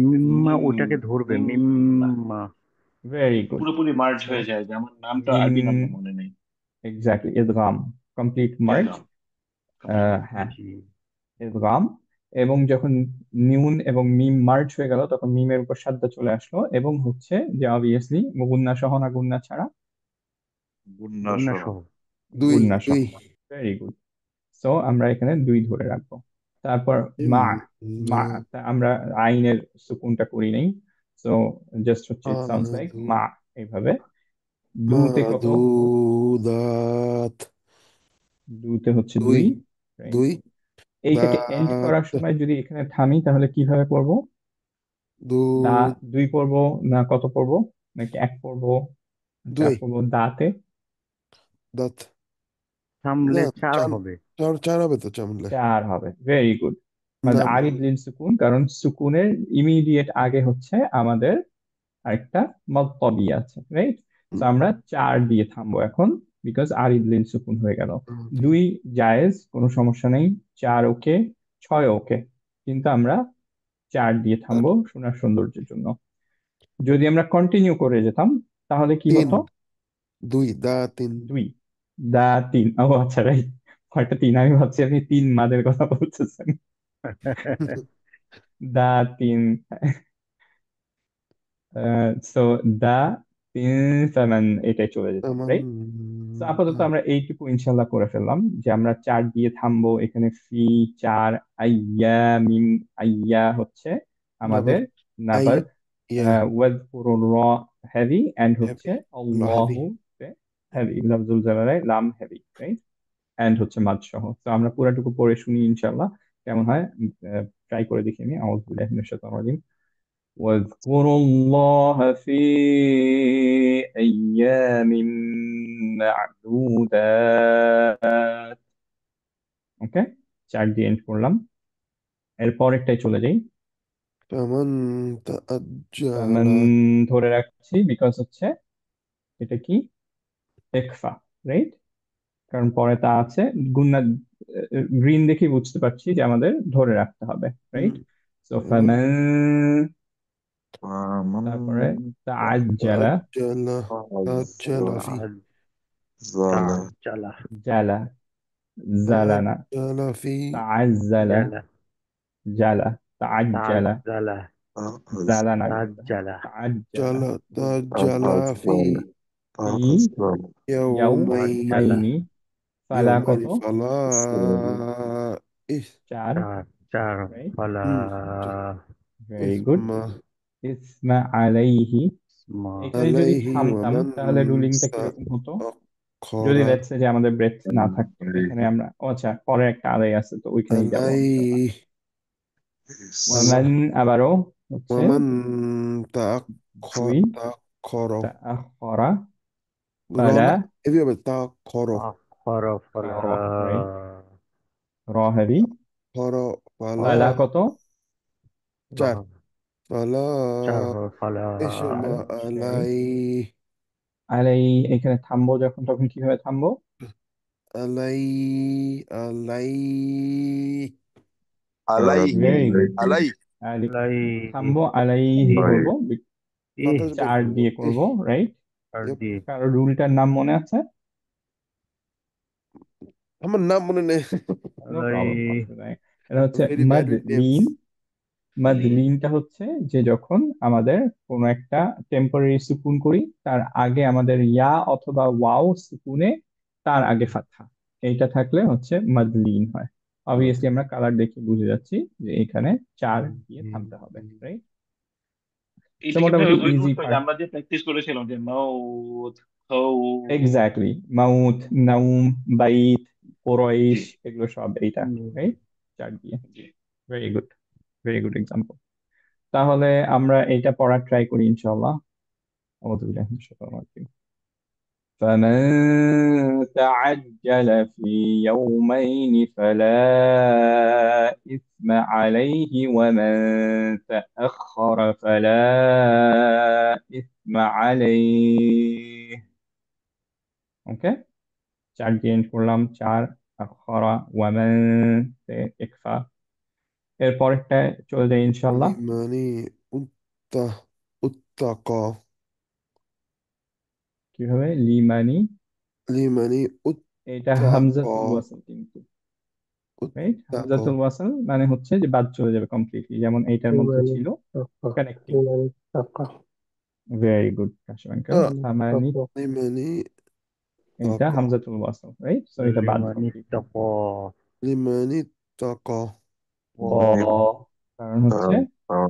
মিম্মা মিম ওটাকে ধরবে মিম মিম্মা। Very good. পুরোপুরি মার্জ সো হয়ে যায়, যে আমার নামটা মিন, আরবি নামটা মনে নেই। এক্স্যাক্টলি, ইদগাম, কমপ্লিট মার্জ। একদম কমপ্লিট। হ্যাঁ, জি। ইদগাম। এবং যখন নিউন এবং মিম মার্জ হয়ে গেল তখন মিমের উপর সাদ্দা চলে আসলো, এবং হচ্ছে যে অবভিয়াসলি গুন্না সহ না গুন্না ছাড়া? গুন্না গুন্না সহ। সহ। দুই গুন্না সহ, দুই ভেরি গুড। সো আমরা এখানে 2 ধরে রাখবো। তারপর মা, মা, তা আমরা আইনের সুকুনটা করি নাই, সো জাস্ট হচ্ছে ইট সাউন্ডস লাইক মাদু মা, এইভাবে। দুতে কত? মাদুদাত দুতে হচ্ছে দুই 2, রাইট? দুই এইটাকে এন্ড করার দাত সময় যদি এখানে থামি তাহলে কিভাবে পড়বো? দা, দুধ 2 পড়বো না কত পড়বো, নাকি 1 পড়বো, 4 দুই পড়বো দাতে? দাঁত থামলে না চার চার হবে। চার চার হবে তো চামলে 4 হবে, ভেরি গুড। মানে না আরিদ লিন সুকুন, কারণ সুকুনের ইমিডিয়েট আগে হচ্ছে আমাদের আরেকটা মতলবি আছে, রাইট? তো আমরা 4 দিয়ে থামবো এখন, বিকজ আরিদ লিন সুকুন হয়ে গেল। 2 জায়েজ, কোনো সমস্যা নেই, 4 ওকে, 6 ওকে, কিন্তু আমরা 4 দিয়ে থামবো শোনার সৌন্দর্যের জন্য। যদি আমরা কন্টিনিউ করে যেতাম তাহলে কি তিন হতো? দুই দা তিন 2 দা 3, ও আচ্ছা, রাইট, কয়টা 3, আমি ভাবছি আপনি 3 মাদের কথা বলতেছেন। দা 3, সো দা 3 ফামান, এটাই চলে যেত, তামান রাইট? তো আপাতত আমরা এইটুকু ইনশাল্লাহ করে ফেললাম, যে আমরা 4 দিয়ে থামবো এখানে, ফি 4, আইয়া মিম, আইয়া হচ্ছে নাবার আমাদের আই নাবার, ইয়া ওয়াজকুরুর র হেভি, এন্ড হচ্ছে হেভি ল হেভি আল্লাহু হেভি, লফজুল জালালায় লাম হেভি, রাইট? এন্ড হচ্ছে মাদ সহ। তো আমরা পুরাটুকু পড়ে শুনি ইনশাল্লাহ, কেমন হয় ট্রাই করে দেখি আমি। আউযু বিল্লাহি মিনাশ শাইতানির রাজিম। واذكروا الله في أيام معدودات। ওকে, 4 দিয়ে এন্ড করলাম। এর পরেরটাই চলে যাই। তামান ফামান তাআজ্জালা ধরে রাখছি বিকজ হচ্ছে এটা কি, ইকফা, রাইট? কারণ পরে তা আছে, গুন্না গ্রিন দেখে বুঝতে পারছি যে আমাদের ধরে রাখতে হবে, রাইট? সো তামান ফামান, فمن তারপরে তাআজ্জালা, তাআজ্জালা তাআজ্জালা ফি عجل চালা। জালা, জালানা, تعجل في তাআজ্জালা, জালা জালা, তাআজ্জালা, তাজ্জালা জালানা করতে হয়, তাজ্জালা তাআজ্জালা। تعجل في ফি তাজ্জালা يومين ইয়াউমাইনি, ফালা কত? يومين فلا إث চার, চার চার রাইট? ফালা ভেরি গুড। إثم ইসমা আলাইহি, মা এখানে যদি عليه থামতাম ومن তাহলে রুলিংটা কিরকম হতো? تأخر যদি লেটস সে যে আমাদের ব্রেথ না থাকতো, এখানে আমরা আচ্ছা পরে একটা আলাই আছে তো ওইখানেই যাবো ইনশাআল্লাহ। عليه ওয়ামান আবারও হচ্ছে ومن تأخر দুই, تأخر তাআখরা, ফালা, رنا إذا بتأخر আখর ফালা র, রাইট? র হেভি, خر فلا ফালা কত? চার فلا চার ফালা إثم রাইট? عليه আলাই, এখানে থামবো যখন তখন কিভাবে থামবো? عليه ভেরি গুড, علي লাই থামবো আলাইহি করবো, ইহ বাতাস বের চার করবো দিয়ে করবো, রাইট? আর Yep. দি কারো রুলটার নাম মনে আছে? আমার নাম মনে নেই নো লাই প্রবলেম, অসুবিধা নেই। এটা হচ্ছে ভেরি ব্যাড উইথ মাদলিন। নেমস মাদলিনটা হচ্ছে যে যখন আমাদের কোনো একটা টেম্পোরারি সুকুন করি তার আগে আমাদের ইয়া অথবা ওয়াও সুকুনে তার আগে ফাতহা, এইটা থাকলে হচ্ছে মাদলিন হয়। অবভিয়াসলি আমরা কালার দেখে বুঝে যাচ্ছি যে এখানে চার দিয়ে থামতে হবে, রাইট? তো এটা কি ভাই মোটামুটি ওই ইজি রুলটা যে পার্ট। আমরা যে প্র্যাকটিস করেছিলাম যে মাউত খাউত? এক্স্যাক্টলি, মাউত, নাউম, বাইত, জি কোরাইশ, এগুলো সব এইটা, হুম। রাইট? চার দিয়ে। জি very good, very good example. তাহলে আমরা এইটা পড়ার ট্রাই করি ইনশাআল্লাহ। أعوذ بالله من الشيطان الرجيم. فمن تعجل في يومين فلا إثم عليه ومن تأخر فلا إثم عليه. ওকে, চার দিয়ে end করলাম, চার, আখরা, ওয়ামান, ইকফা। এরপরটা চলে যাই ইনশাআল্লাহ। লিমানি উত্তা উত্তাকা কিভাবে? লিমানি, লিমানি এটা উত্তাকা হামজাতুল ওয়াসল কিন্তু, রাইট? উত্তাকা হামজাতুল ওয়াসল মানে হচ্ছে যে বাদ চলে যাবে কমপ্লিটলি, যেমন এইটার মধ্যে লিমানি ছিল তাকা কানেক্টিং। লিমানি তাকা ভেরি গুড কাশিম আঙ্কেল। আহ, ফামানি, তাকা লিমানি এটা তাকা হামজাতুল ওয়াসল, রাইট? সো এটা বাদ লিমানি কমপ্লিটলি। তাক লিমানি তাকা ব, কারণ হচ্ছে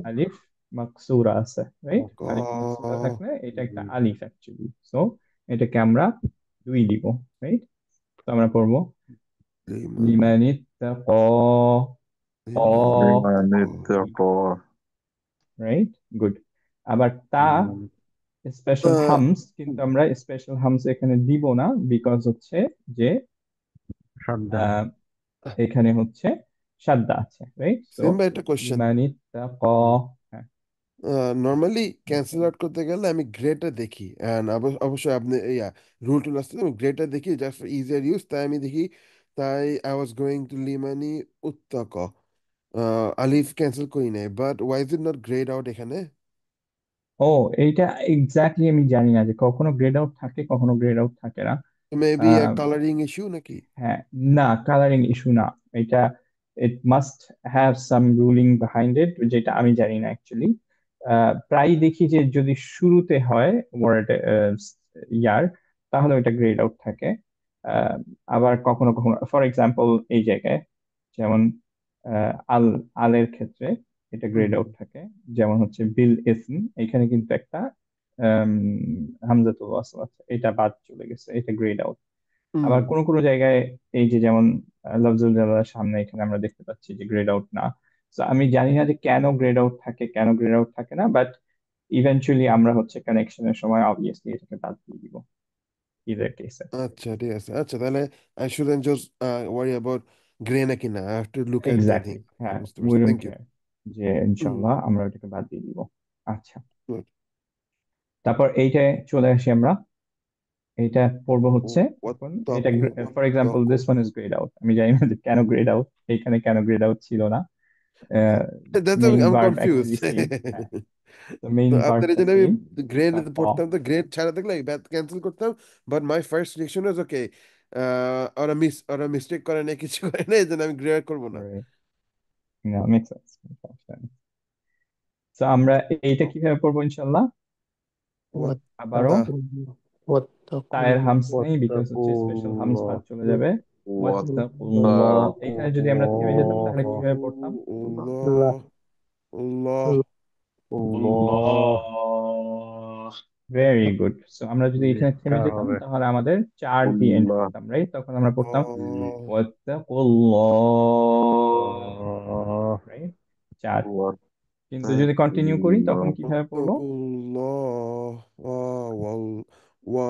আলিফ মাকসুরা আছে, রাইট? তাকা আলিফ মাকসুরা থাকলে এটা একটা আলিফ অ্যাকচুয়ালি, সো এটাকে আমরা দুই দিব, রাইট? তো আমরা পড়বো লিমানি লিমানি তাকা, লিমানি لمن اتقى রাইট? গুড। আবার তা স্পেশাল আহ, হামস, কিন্তু আমরা স্পেশাল হামস এখানে দিব না, বিকজ হচ্ছে যে শ্রদ্ধা আহ, এখানে হচ্ছে সাদ্দা আছে, রাইট? সো সিম্বা একটা কোশ্চেন লিমানি তাকা, হ্যাঁ, নর্মালি ক্যান্সেল আউট করতে গেলে আমি গ্রেটা দেখি অ্যান্ড অবশ্যই আপনি ইয়া রুল টুল আসতে আমি গ্রেটা দেখি জাস্ট ফর ইজিয়ার ইউজ, তাই আমি দেখি, তাই আই ওয়াজ গোয়িং টু লিমানি উত্তাক আলিফ ক্যান্সেল করি নাই, but why is it not greyed out এখানে? ও এইটা এক্স্যাক্টলি আমি জানি না যে কখনো গ্রেড আউট থাকে কখনো গ্রেড আউট থাকে না। মেবি আহ, কালারিং ইস্যু নাকি? হ্যাঁ, না, কালারিং ইস্যু না এটা, it must have some ruling behind it, যেটা আমি জানি না অ্যাকচুয়ালি। প্রায় দেখি যে যদি শুরুতে হয় ওয়ার্ড ইয়ার, তাহলে ওইটা গ্রেড আউট থাকে। আহ, আবার কখনো কখনো ফর এক্সাম্পল এই জায়গায় যেমন আল, আলের ক্ষেত্রে এটা গ্রেড আউট থাকে, যেমন হচ্ছে বিল ইসম, এখানে কিন্তু একটা আম, হামজাতুল ওয়াসল আছে, এটা বাদ চলে গেছে, এটা গ্রেড আউট। হুম আবার কোন কোন জায়গায় এই যে যেমন লফজুল জালালের সামনে এখানে আমরা দেখতে পাচ্ছি যে গ্রেড আউট না। তো আমি জানি না যে কেন গ্রেড আউট থাকে কেন গ্রেড আউট থাকে না, বাট ইভেনচুয়ালি আমরা হচ্ছে কানেকশনের সময় অবভিয়াসলি এটাকে বাদ দিয়ে দিব ইদার কেসে। আচ্ছা ঠিক আছে, আচ্ছা তাহলে I shouldn't just worry about grey নাকি না, I have to look at the thing. Exactly, হ্যাঁ, বুঝতে উই পারছি, ডোন্ট থ্যাংক ইউ। কেয়ার, যে ইনশাল্লাহ আমরা এটাকে বাদ দিয়ে দিব। আচ্ছা, হুম তারপর এইটায় চলে আসি আমরা। এটা পড়বো হচ্ছে এখন এটা, ওয়াত্তাকু ফর এক্সাম্পল ওয়াত্তাকু this one is grade out, আমি জানি না যে কেন গ্রেড আউট, এখানে কেন গ্রেড আউট ছিল না। That's main I am verb confuse actually same, হ্যাঁ, তো মেইন আপনার এই ভার্বটা জন্য আমি সেম। গ্রেড তারপর পড়তাম, তো গ্রেড ছাড়া দেখলে ব্যাথ ক্যান্সেল করতাম, বাট মাই ফার্স্ট রিয়েকশন ওয়াজ ওকে ওরা মিস্টেক করে না, কিছু করে না, এই জন্য আমি গ্রেড করবো না। Right. না, makes sense. তো আমরা এইটা কিভাবে পড়বো ইনশাল্লাহ? আবারও তায়ের হামস নেই, বিকজ হচ্ছে স্পেশাল হামস পার্ট চলে যাবে। ওয়াত্তাকুল্লাহ, এখানে যদি আমরা থেমে যেতাম তাহলে কিভাবে পড়তাম? আল্লাহ আল্লাহ Allah. Very good. সো আমরা যদি এখানে থেমে লিখতে যেতাম হবে। তাহলে আমাদের চার দিয়ে এন্ড আল্লাহ করতাম, রাইট? তখন আমরা পড়তাম আল্লাহ ওয়াত্তাকুল্লাহ, রাইট? চার। কিন্তু যদি কন্টিনিউ করি তখন কিভাবে পড়বো? আল্লাহ ওয়াল ওয়া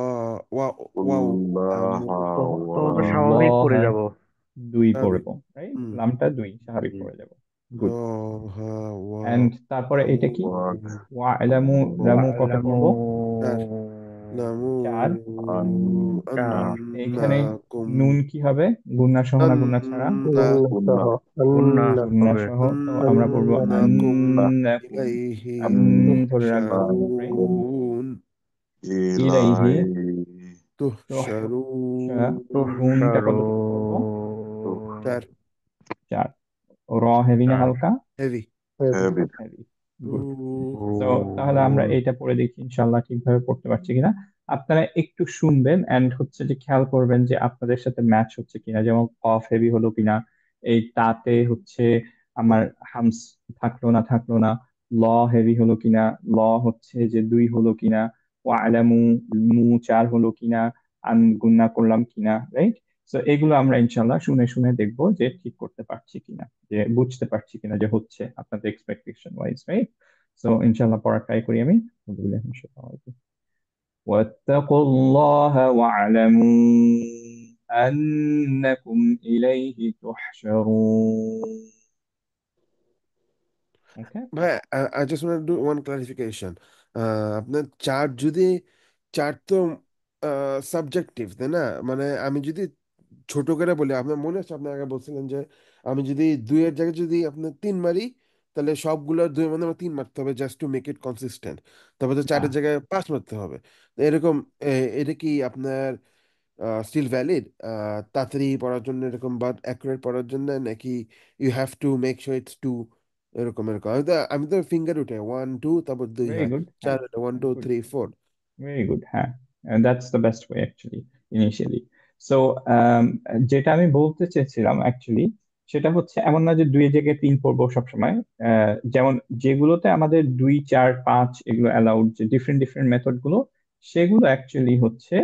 ওয়া ওয়াও আল্লাহ তো আমরা স্বাভাবিক পড়ে আল্লাহ, যাব। দুই স্বাভাবিক। পড়বো, রাইট? হুম। লামটা দুই, স্বাভাবিক পড়ে যাব। গুড। ওয়া এন্ড তারপরে এটা কি? ওয়া আলামু, লামু কটা ওয়ালামু পড়বো? নামু চার। চার। এইখানে আন্নাকুম নুন কি হবে? গুন্না সহ না গুন্না ছাড়া? গুন্না গুন্না হবে। সহ। তো আমরা বলবো আন্নাকুম আন্নাকুম, ইলাইহি ধরে রাখবো, right? তুহশারুন ইলাইহি তুহশারুন তুহশারুনটা কতটুকু পড়বো? চার চার। র হেভি না হালকা? Heavy heavy. গুড। তো তাহলে আমরা এইটা পড়ে দেখি ইনশাল্লাহ ঠিকভাবে পড়তে পারছি কিনা। আপনারা একটু শুনবেন এন্ড হচ্ছে যে খেয়াল করবেন যে আপনাদের সাথে ম্যাচ হচ্ছে কিনা, যেমন কফ হেভি হলো কিনা, এই তাতে হচ্ছে আমার হামস থাকলো না থাকলো না, ল হেভি হলো কিনা, ল হচ্ছে যে দুই হলো কিনা, ও আলামু, মু চার হলো কিনা, আন গুন্না করলাম কিনা, রাইট? তো এগুলো আমরা ইনশাল্লাহ শুনে শুনে দেখবো যে ঠিক করতে পারছি কিনা, যে বুঝতে পারছি কিনা যে হচ্ছে আপনাদের এক্সপেকটেশন ওয়াইজ, রাইট? সো ইনশাল্লাহ পড়া ট্রাই করি আমি। واتقوا الله واعلموا أنكم إليه تحشرون. Okay? ভাই, I just want to do one clarification. আপনার চার্ট তো সাবজেক্টিভ, তাই না? মানে আমি যদি ছোট করে বলি, আপনার মনে আছে আপনি আগে বলছিলেন যে আমি যদি দুইয়ের জায়গায় যদি আপনার তিন মারি, তাহলে সবগুলো দুই মানে আমার তিন মারতে হবে just to make it consistent. তারপর তো চারের হ্যাঁ, জায়গায় পাঁচ মারতে হবে। তো এরকম এটা কি আপনার স্টিল ভ্যালিড তাড়াতাড়ি পড়ার জন্য এরকম, বা অ্যাকুরেট পড়ার জন্য, নাকি you have to make sure it's two এরকম এরকম? আমি তো ফিঙ্গার উঠে 1 2 তারপর 2 very হয়, good. চার হ্যাঁ, হলে 1 2 3 4। very good. হ্যাঁ, that's the best way actually initially. So যেটা আমি বলতে চেয়েছিলাম অ্যাকচুয়ালি সেটা হচ্ছে এমন না যে দুই জায়গায় তিন পড়বো সবসময়। যেমন যেগুলোতে আমাদের দুই চার পাঁচ এগুলো অ্যালাউড, যে ডিফারেন্ট ডিফারেন্ট মেথড গুলো, সেগুলো অ্যাকচুয়ালি হচ্ছে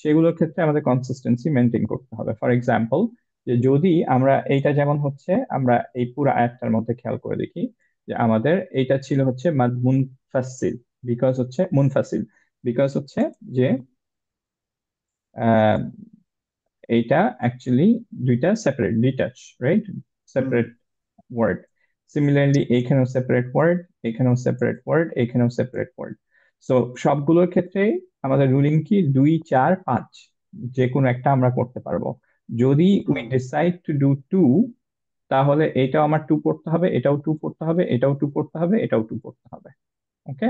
সেগুলোর ক্ষেত্রে আমাদের কনসিস্টেন্সি মেনটেন করতে হবে। ফর এক্সাম্পল, যে যদি আমরা এইটা যেমন হচ্ছে আমরা এই পুরো আয়াতটার মধ্যে খেয়াল করে দেখি যে আমাদের এইটা ছিল হচ্ছে মাদ মুনফাসিল, বিকজ হচ্ছে মুনফাসিল, বিকজ হচ্ছে যে আহ, এইটা অ্যাকচুয়ালি দুইটা separate, detach, right? Separate word. Similarly এখানেও সেপারেট ওয়ার্ড, এখানেও সেপারেট ওয়ার্ড, এখানেও সেপারেট ওয়ার্ড। সো সবগুলোর ক্ষেত্রে আমাদের রুলিং কি? দুই চার পাঁচ যে কোনো একটা আমরা করতে পারবো। যদি we decide to do to, তাহলে এটাও আমার টু পড়তে হবে, এটাও টু পড়তে হবে, এটাও টু পড়তে হবে, এটাও টু পড়তে হবে। ওকে?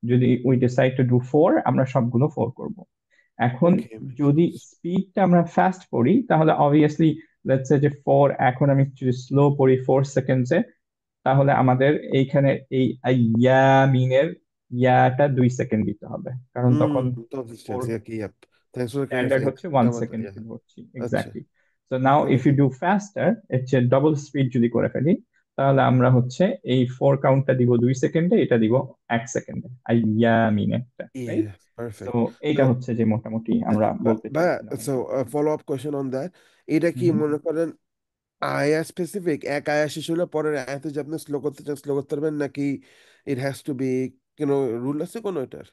যদি we decide to do four, আমরা সবগুলো ফোর করব। এখন ওকে, যদি স্পিডটা আমরা ফাস্ট পড়ি তাহলে অবভিয়াসলি লেটস সে যে ফোর, এখন আমি যদি স্লো পড়ি 4 সেকেন্ডসে, তাহলে আমাদের এইখানে এই ইয়ামিনের ইয়াটা 2 সেকেন্ড দিতে হবে, কারণ তখন for consistency, okay, yup, thanks for standard clarifying. হচ্ছে ওয়ান জামাত, সেকেন্ড ইয়া, হচ্ছে, আচ্ছা, exactly. So now if you okay, do faster, হচ্ছে ডবল স্পিড যদি করে ফেলি, তাহলে আমরা হচ্ছে এই ফোর কাউন্টটা দিব 2 সেকেন্ডে, এটা দিব 1 সেকেন্ডে, ইয়ামিনে, রাইট? ইয়া, তো পারফেক্ট। এইটা হচ্ছে যে মোটামুটি আমরা বলতে বা চেয়েছিলাম আর সো কি। Follow up question on that, এটা কি হুম। মনে করেন আয়া স্পেসিফিক, এক আয়া শেষ হলে পরের আয়াতে যে আপনি স্লো করতে চান স্লো করতে পারবেন, নাকি ইট হ্যাজ টু বি কোনো রুল আছে কোনো এটার?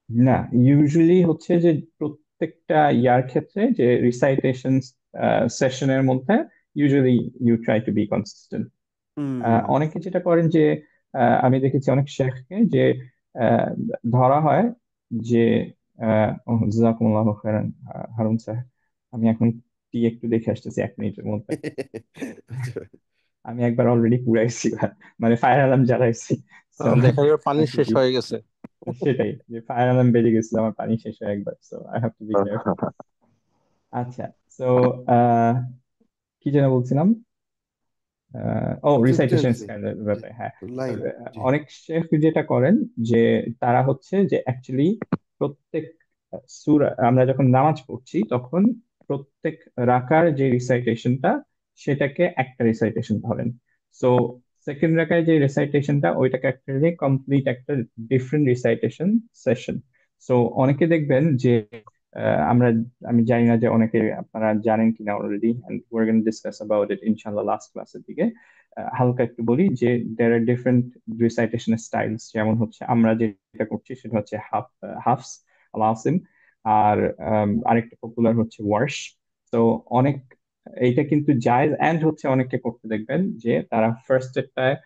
না, ইউজুয়ালি হচ্ছে যে প্রত্যেকটা ইয়ার ক্ষেত্রে যে রিসাইটেশন সেশনের মধ্যে usually you try to be consistent. Hmm অনেকে যেটা করেন যে আমি দেখেছি অনেক শেখকে যে আহ, ধরা হয় যে জাযাকুমুল্লাহু খাইরান হারুন স্যার, আমি এখন টি একটু দেখে আসতেছি 1 মিনিটের মধ্যে। আচ্ছা। আমি একবার অলরেডি পুরাইছি, মানে ফায়ার অ্যালার্ম জ্বালাইছি। So, দেখা গেল পানি have to শেষ be- হয়ে গেছে। সেটাই, যে ফায়ার অ্যালার্ম বেজে গেছিল, আমার পানি শেষ হয়ে একবার, so I have to be careful. আচ্ছা, সো কি যেন বলছিলাম, ও ফিফথ রিসাইটেশন সেন্সে স্ট্যান্ডার্ড জি ব্যাপারে, হ্যাঁ। লাইন জি অনেক শেখ যেটা করেন যে তারা হচ্ছে যে অ্যাকচুয়ালি প্রত্যেক সূরা আমরা যখন নামাজ পড়ছি তখন প্রত্যেক রাকার যে রিসাইটেশনটা সেটাকে একটা রিসাইটেশন ধরেন। সো সেকেন্ড রাকায় যে রিসাইটেশনটা ওইটাকে অ্যাকচুয়ালি কমপ্লিট একটা ডিফারেন্ট রিসাইটেশন সেশন। সো অনেকে দেখবেন যে আমি জানি না যে অনেকে আপনারা জানেন কিনা already, and we are going to discuss about it ইনশাআল্লাহ লাস্ট ক্লাসের দিকে। হালকা একটু বলি যে there are different recitation styles, যেমন হচ্ছে আমরা যেটা করছি সেটা হচ্ছে হাফস, আলাসিম, আর আরেকটা পপুলার হচ্ছে ওয়ার্শ। তো অনেক এইটা কিন্তু জায়েজ, এন্ড হচ্ছে অনেকে করতে দেখবেন যে তারা ফার্স্ট এরটায়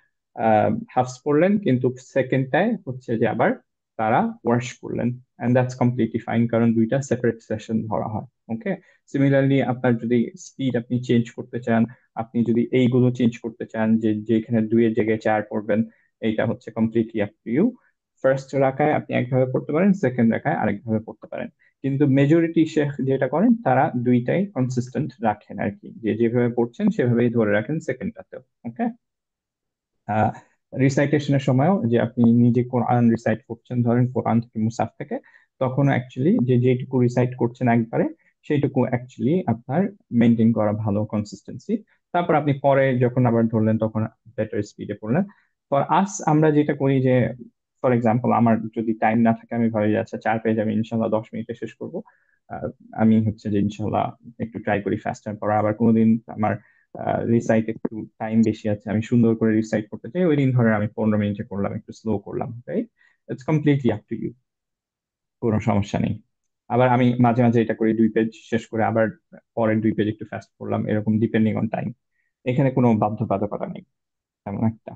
হাফস পড়লেন কিন্তু সেকেন্ডটায় হচ্ছে যে আবার তারা ওয়াশ করলেন, এন্ড দ্যাটস কমপ্লিটলি ফাইন, কারণ দুইটা সেপারেট সেশন ধরা হয়। ওকে। সিমিলারলি আপনার যদি স্পিড আপনি চেঞ্জ করতে চান, আপনি যদি এইগুলো চেঞ্জ করতে চান যে যেখানে দুইয়ের জায়গায় চার পড়বেন, এইটা হচ্ছে completely up to you. First রাকায় আপনি একভাবে পড়তে পারেন, সেকেন্ড রাকায় আরেকভাবে পড়তে পারেন। কিন্তু মেজরিটি শেখ যেটা করেন তারা দুইটাই কনসিস্টেন্ট রাখেন আর কি, যে যেভাবে পড়ছেন সেভাবেই ধরে রাখেন সেকেন্ডটাতেও। ওকে। রিসাইটেশনের সময়ও যে আপনি নিজে কোরআন রিসাইট করছেন, ধরেন কোরআন থেকে মুসাফ থেকে, তখন অ্যাকচুয়ালি যে যেটুকু রিসাইট করছেন একবারে সেইটুকু অ্যাকচুয়ালি আপনার মেনটেন করা ভালো কনসিস্টেন্সি। তারপর আপনি পরে যখন আবার ধরলেন তখন বেটার স্পিডে পড়লেন। ফর আস আমরা যেটা করি যে, ফর এক্সাম্পল আমার যদি টাইম না থাকে, আমি ভাবি যে আচ্ছা 4 পেজ আমি ইনশাল্লাহ 10 মিনিটে শেষ করবো, আহ, আমি হচ্ছে যে ইনশাল্লাহ একটু ট্রাই করি ফাস্টার পড়া। আবার কোনোদিন আমার রিসাইট একটু টাইম বেশি আছে, আমি সুন্দর করে রিসাইট করতে চাই, ওই দিন ধরে আমি 15 মিনিটে করলাম, একটু স্লো করলাম, right? It's completely up to you, কোনো সমস্যা নেই। আবার আমি মাঝে মাঝে এটা করি, 2 পেজ শেষ করে আবার পরের 2 পেজ একটু ফাস্ট করলাম, এরকম ডিপেন্ডিং অন টাইম। এখানে কোনো বাধ্যবাধকতা নেই তেমন একটা।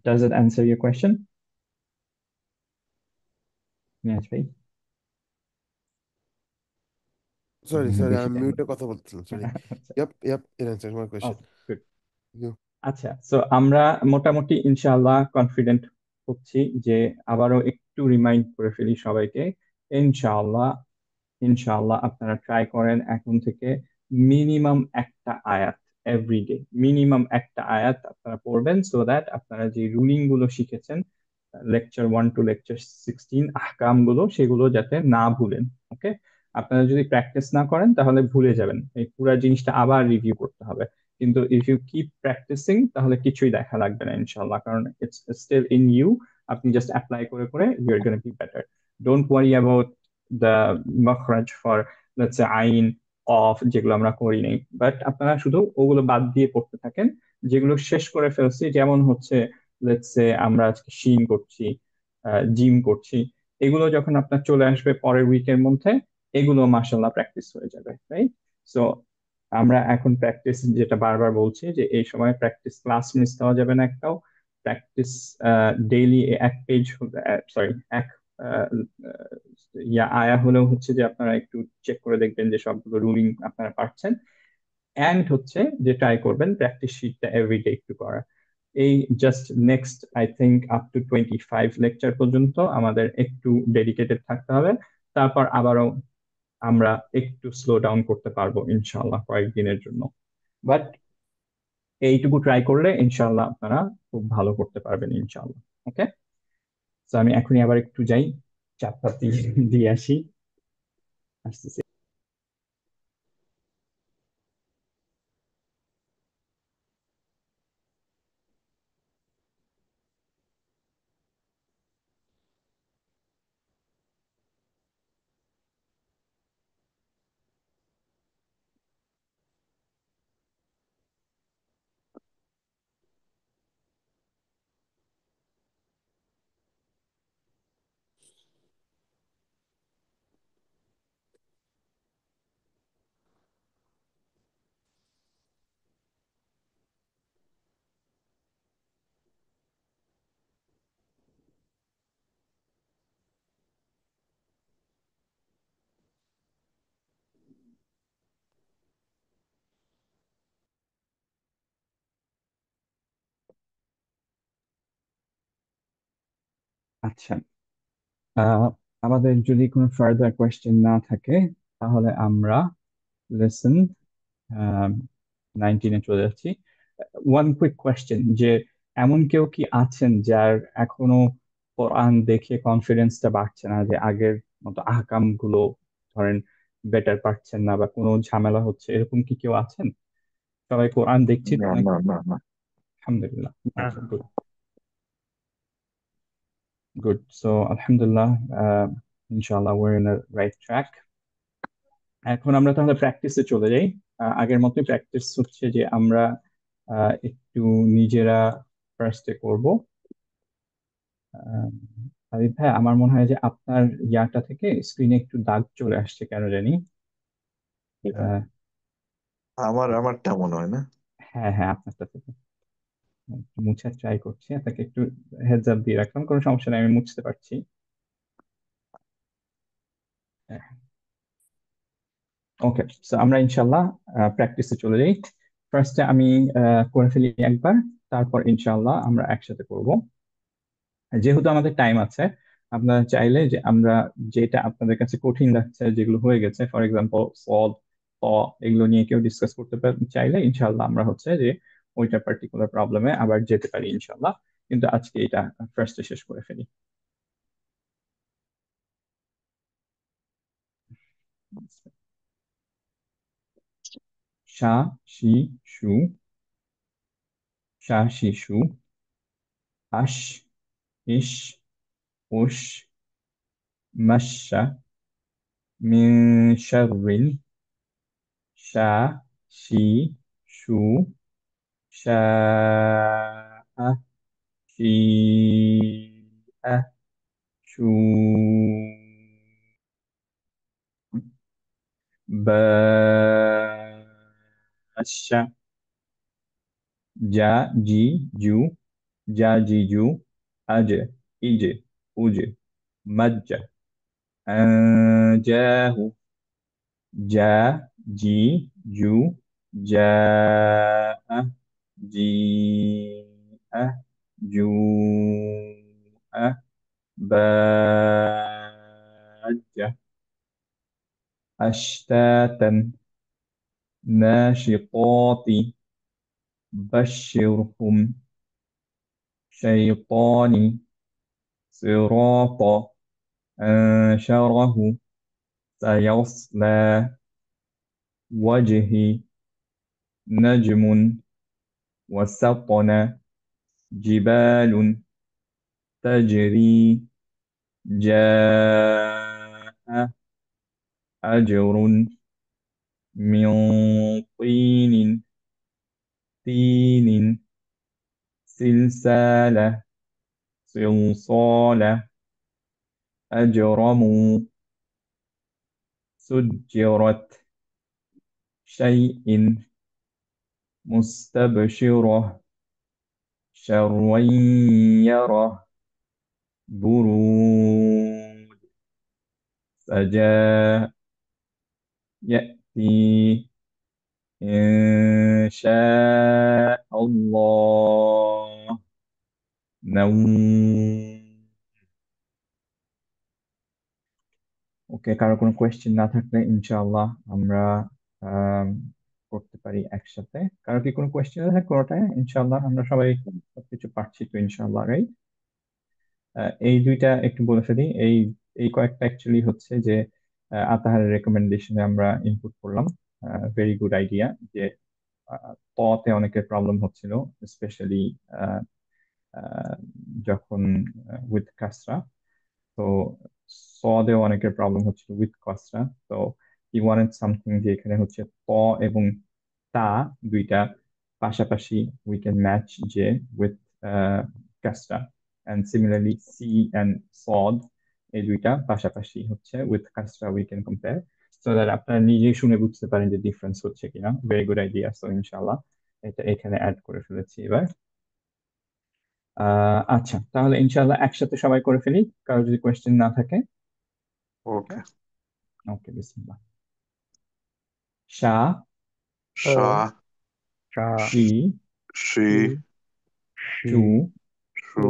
Does it answer your question, Niaz ভাই? সরি মনে হয় সরি বেশি আমি টাইম। মিউটে কথা বলছিলাম সরি আচ্ছা, yup yup it answers my question okay, good. you আচ্ছা, তো আমরা মোটামুটি ইনশাআল্লাহ কনফিডেন্ট হচ্ছি যে আবারও একটু রিমাইন্ড করে ফেলি সবাইকে। ইনশাআল্লাহ, ইনশাআল্লাহ আপনারা ট্রাই করেন এখন থেকে মিনিমাম একটা আয়াত এভরিডে, মিনিমাম একটা আয়াত আপনারা পড়বেন, সো দ্যাট আপনারা যে রুলিং গুলো শিখেছেন লেকচার 1 টু লেকচার 16 আহকাম গুলো, সেগুলো যাতে না ভুলেন। ওকে। আপনারা যদি প্র্যাকটিস না করেন তাহলে ভুলে যাবেন, এই পুরো জিনিসটা আবার রিভিউ করতে হবে। কিন্তু ইফ ইউ কিপ প্র্যাকটিসিং তাহলে কিছুই দেখা লাগবে না ইনশাল্লাহ, কারণ ইটস স্টিল ইন ইউ। আপনি জাস্ট অ্যাপ্লাই করে করে you are gonna be better. Don't worry about the মখরাজ ফর লেটস সে আইন, অফ, যেগুলো আমরা করি নাই, বাট আপনারা শুধু ওগুলো বাদ দিয়ে পড়তে থাকেন। যেগুলো শেষ করে ফেলছি, যেমন হচ্ছে লেটস সে আমরা আজকে শিন করছি, জিম করছি, এগুলো যখন আপনার চলে আসবে পরের উইকের মধ্যে, এগুলো মাসাল্লাহ প্র্যাকটিস হয়ে যাবে, রাইট? সো আমরা এখন প্র্যাকটিস, যেটা বারবার বলছি যে এই সময় প্র্যাকটিস ক্লাস মিস দেওয়া যাবে না একটাও। প্র্যাকটিস ডেইলি 1 পেজ, সরি, এক আহ, আহ, আয়া হলেও হচ্ছে যে আপনারা একটু চেক করে দেখবেন যে সবগুলো রুলিং আপনারা পারছেন। এন্ড হচ্ছে যে ট্রাই করবেন প্র্যাকটিস শিটটা এভরিডে একটু করা। এই just next I think up to 25 lecture পর্যন্ত আমাদের একটু ডেডিকেটেড থাকতে হবে। তারপর আবারও আমরা একটু স্লো ডাউন করতে পারবো ইনশাল্লাহ কয়েকদিনের জন্য। বাট এইটুকু ট্রাই করলে ইনশাল্লাহ আপনারা খুব ভালো করতে পারবেন ইনশাল্লাহ। ওকে। তো আমি এখনই আবার একটু যাই, চাপটা দিয়ে দিয়ে আসি, আসতেছি। আচ্ছা, আহ আমাদের যদি কোনো ফার্দার কোয়েশ্চেন না থাকে তাহলে আমরা লেসন 19-এ চলে যাচ্ছি। ওয়ান কুইক কোয়েশ্চেন, যে এমন কেউ কি আছেন যার এখনো কোরআন দেখে কনফিডেন্সটা বাড়ছে না, যে আগের মতো আহকাম গুলো ধরেন বেটার পারছেন না বা কোনো ঝামেলা হচ্ছে, এরকম কি কেউ আছেন? সবাই কোরআন দেখছি তো না, নাকি? না, না, না। আলহামদুলিল্লাহ। না, আচ্ছা, গুড গুড। সো আলহামদুলিল্লাহ, ইনশাআল্লাহ we're in the right track. এখন আমরা তাহলে প্র্যাকটিসে চলে যাই। আগের মতোই প্র্যাকটিস হচ্ছে যে আমরা একটু নিজেরা ফার্স্টে করব। আরিফ ভাই, আমার মনে হয় যে আপনার ইয়াটা থেকে স্ক্রিনে একটু দাগ চলে আসছে কেন জানি। আহ, আমারটা মনে হয় না। হ্যাঁ হ্যাঁ, আপনারটা থেকে একটু মুছার ট্রাই করছি, আপনাকে একটু হেডস আপ দিয়ে রাখলাম, কোনো সমস্যা নেই, আমি মুছতে পারছি। ওকে, সো আমরা ইনশাল্লাহ প্র্যাকটিসে চলে যাই। ফার্স্টে আমি করে ফেলি একবার, তারপর ইনশাল্লাহ আমরা একসাথে করব। যেহেতু আমাদের টাইম আছে, আপনারা চাইলে যে আমরা যেটা আপনাদের কাছে কঠিন লাগছে, যেগুলো হয়ে গেছে, ফর এক্সাম্পল সদ, ত, এগুলো নিয়ে কেউ ডিসকাস করতে চাইলে ইনশাল্লাহ আমরা হচ্ছে যে ওইটা পার্টিকুলার প্রবলেমে আবার যেতে পারি ইনশাল্লাহ। কিন্তু আজকে এটা ফার্স্টে শেষ করে ফেলি। শা, শি, শু, শা, শি, শু, আশ, ইশ, উশ, মাশা, মিন শাররিল, শা, শি, শু, শাআ, شيئة، شو، باشا، جا، جي، جو، جا، جي، جو، أجي، إجي، أوجي، مجة، جاه، جا، جي، جو، جاء، جيء، جوء، باجة، أشتاتا، ناشطات، بشرهم، شيطان، صراط، أنشره، سيصلى، وجهي، نجم، وسطن، جبال، تجري، جاء، أجر، من طين، تين، سلسالة، صلصالة، أجرموا، سجرت، شيء، مستبشرة، شرويرة، برود، سجاء، يأتي، إن شاء الله، نوم। ওকে, কারো কোনো কোয়েশ্চেন না থাকলে ইনশাআল্লাহ আমরা আম, করতে পারি একসাথে। কারো কি কোনো কোয়েশ্চেন আছে কোনোটায়? ইনশাআল্লাহ আমরা সবাই সবকিছু পারছি তো ইনশাআল্লাহ, রাইট? এই দুইটা একটু বলে ফেলি। এই এই কয়েকটা অ্যাকচুয়ালি হচ্ছে যে আতাহারের রেকমেন্ডেশনে আমরা ইনপুট করলাম। ভেরি গুড আইডিয়া, যে ততে অনেকের প্রবলেম হচ্ছিল, স্পেশালি যখন উইথ কাসরা। তো সদেও অনেকের প্রবলেম হচ্ছিল উইথ কাসরা। তো ই ওয়ান্টেড সামথিং যে এখানে হচ্ছে ত এবং তা দুইটা পাশাপাশি উই ক্যান ম্যাচ যে উইথ কাসরা, অ্যান্ড সিমিলারলি সি অ্যান্ড সদ, এই দুইটা পাশাপাশি হচ্ছে উইথ কাসরা we can compare, so that আপনারা নিজেই শুনে বুঝতে পারেন যে ডিফারেন্স হচ্ছে কিনা। Very good idea. সো ইনশাআল্লাহ এটা এখানে অ্যাড করে ফেলেছি এবার। আচ্ছা, তাহলে ইনশাআল্লাহ একসাথে সবাই করে ফেলি, কারো যদি কোয়েশ্চেন না থাকে। ওকে। ওকে, বিসমিল্লাহ। শা, শা, চা, শি, শি, শি, শু, শু,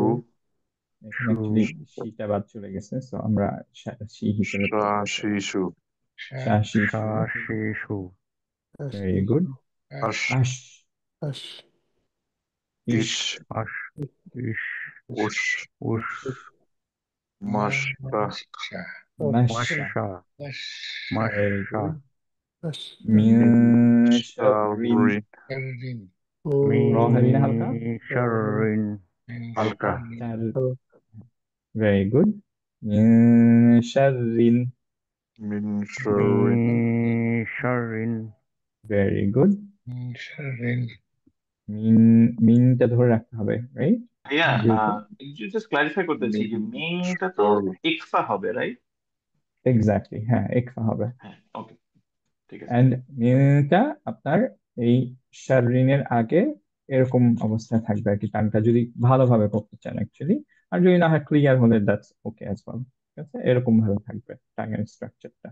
এখানে শু, অ্যাকচুয়ালি শিটা বাদ চলে গেছে, সো আমরা শি হিসেবে শা, ধরবো এটা। শি, শু। শা, শি, শা, শু, শি, শু, Very good. Ash, Ash. Ash. Ish. Ish, Ish. Ush, Ush. Mashta, Masha. Masha. Very good. Ash. Misharin. Raw heavy na halka? Misharin. Halka, Shar- Very good. Misharin. Min Sharin, Misharin. Very good. মিনটা ধরে রাখতে হবে, right? ভাইয়া যেহেতু একটু just clarify করতে চাই যে Min মেইনটা তো Sharin, এক্সা হবে, রাইট? এক্স্যাক্টলি, হ্যাঁ, এক্সা হবে। হ্যাঁ, ওকে, ঠিক আছে। অ্যান্ড মিনটা আপনার এই শাররিনের আগে এরকম অবস্থায় থাকবে আর কি, টানটা যদি ভালোভাবে করতে চান অ্যাকচুয়ালি। আর যদি না হয় ক্লিয়ার হলে দ্যাটস ওকে অ্যাজ ওয়েল। ঠিক আছে, এরকম ভাবে থাকবে টাঙের স্ট্রাকচারটা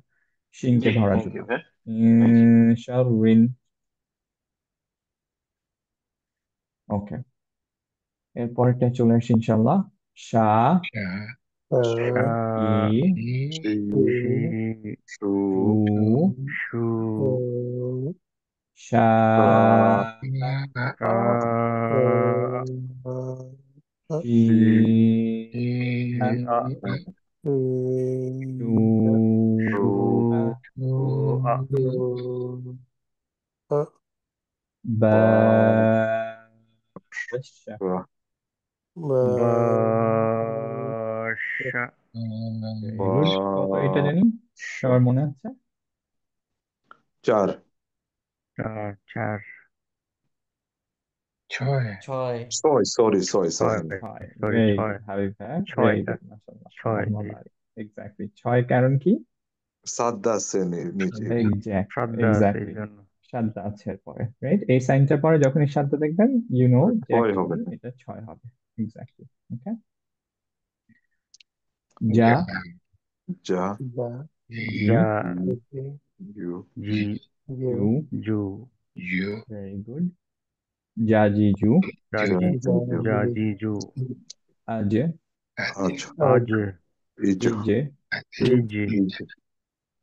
শিনকে জি, ধরার থ্যাংক জন্য। You sir, thank you. শাররিন। ওকে, এরপরটা চলে আসি ইনশাল্লাহ। শা, Sha. ই, Shi, শু, Shu, শা, Sa, শি, Shi, শু, বা, বাশা। Ba, Basha. Very good. কত এটা জানি সবার মনে আছে? Char, Char. Sorry, Choi. sorry. ছয়। Sorry, very Choi. Good Habib ভাই, Choi ভেরি টা। গুড, মাশাআল্লাহ, Choi. এক্স্যাক্টলি। ছয় কারণ কি? Sadda আছে নিচে। শ্রদ্ধা আছে এই জন্য। সাতটা আছে এরপরে, রাইট? এই সাইনটার পরে যখন এই সাতটা দেখবেন ইউ নো যে ছয় হবে। actually এটা ছয় হবে। এক্স্যাক্টলি। ওকে, যা, Ja, জি, যা। Ju, জি। জু, জু। Very good. যা, জি, জু। যা Ja, জি। Ju, যা জি জু। আজ, Aj, আজ। Ij, ইজে, easy. Ij,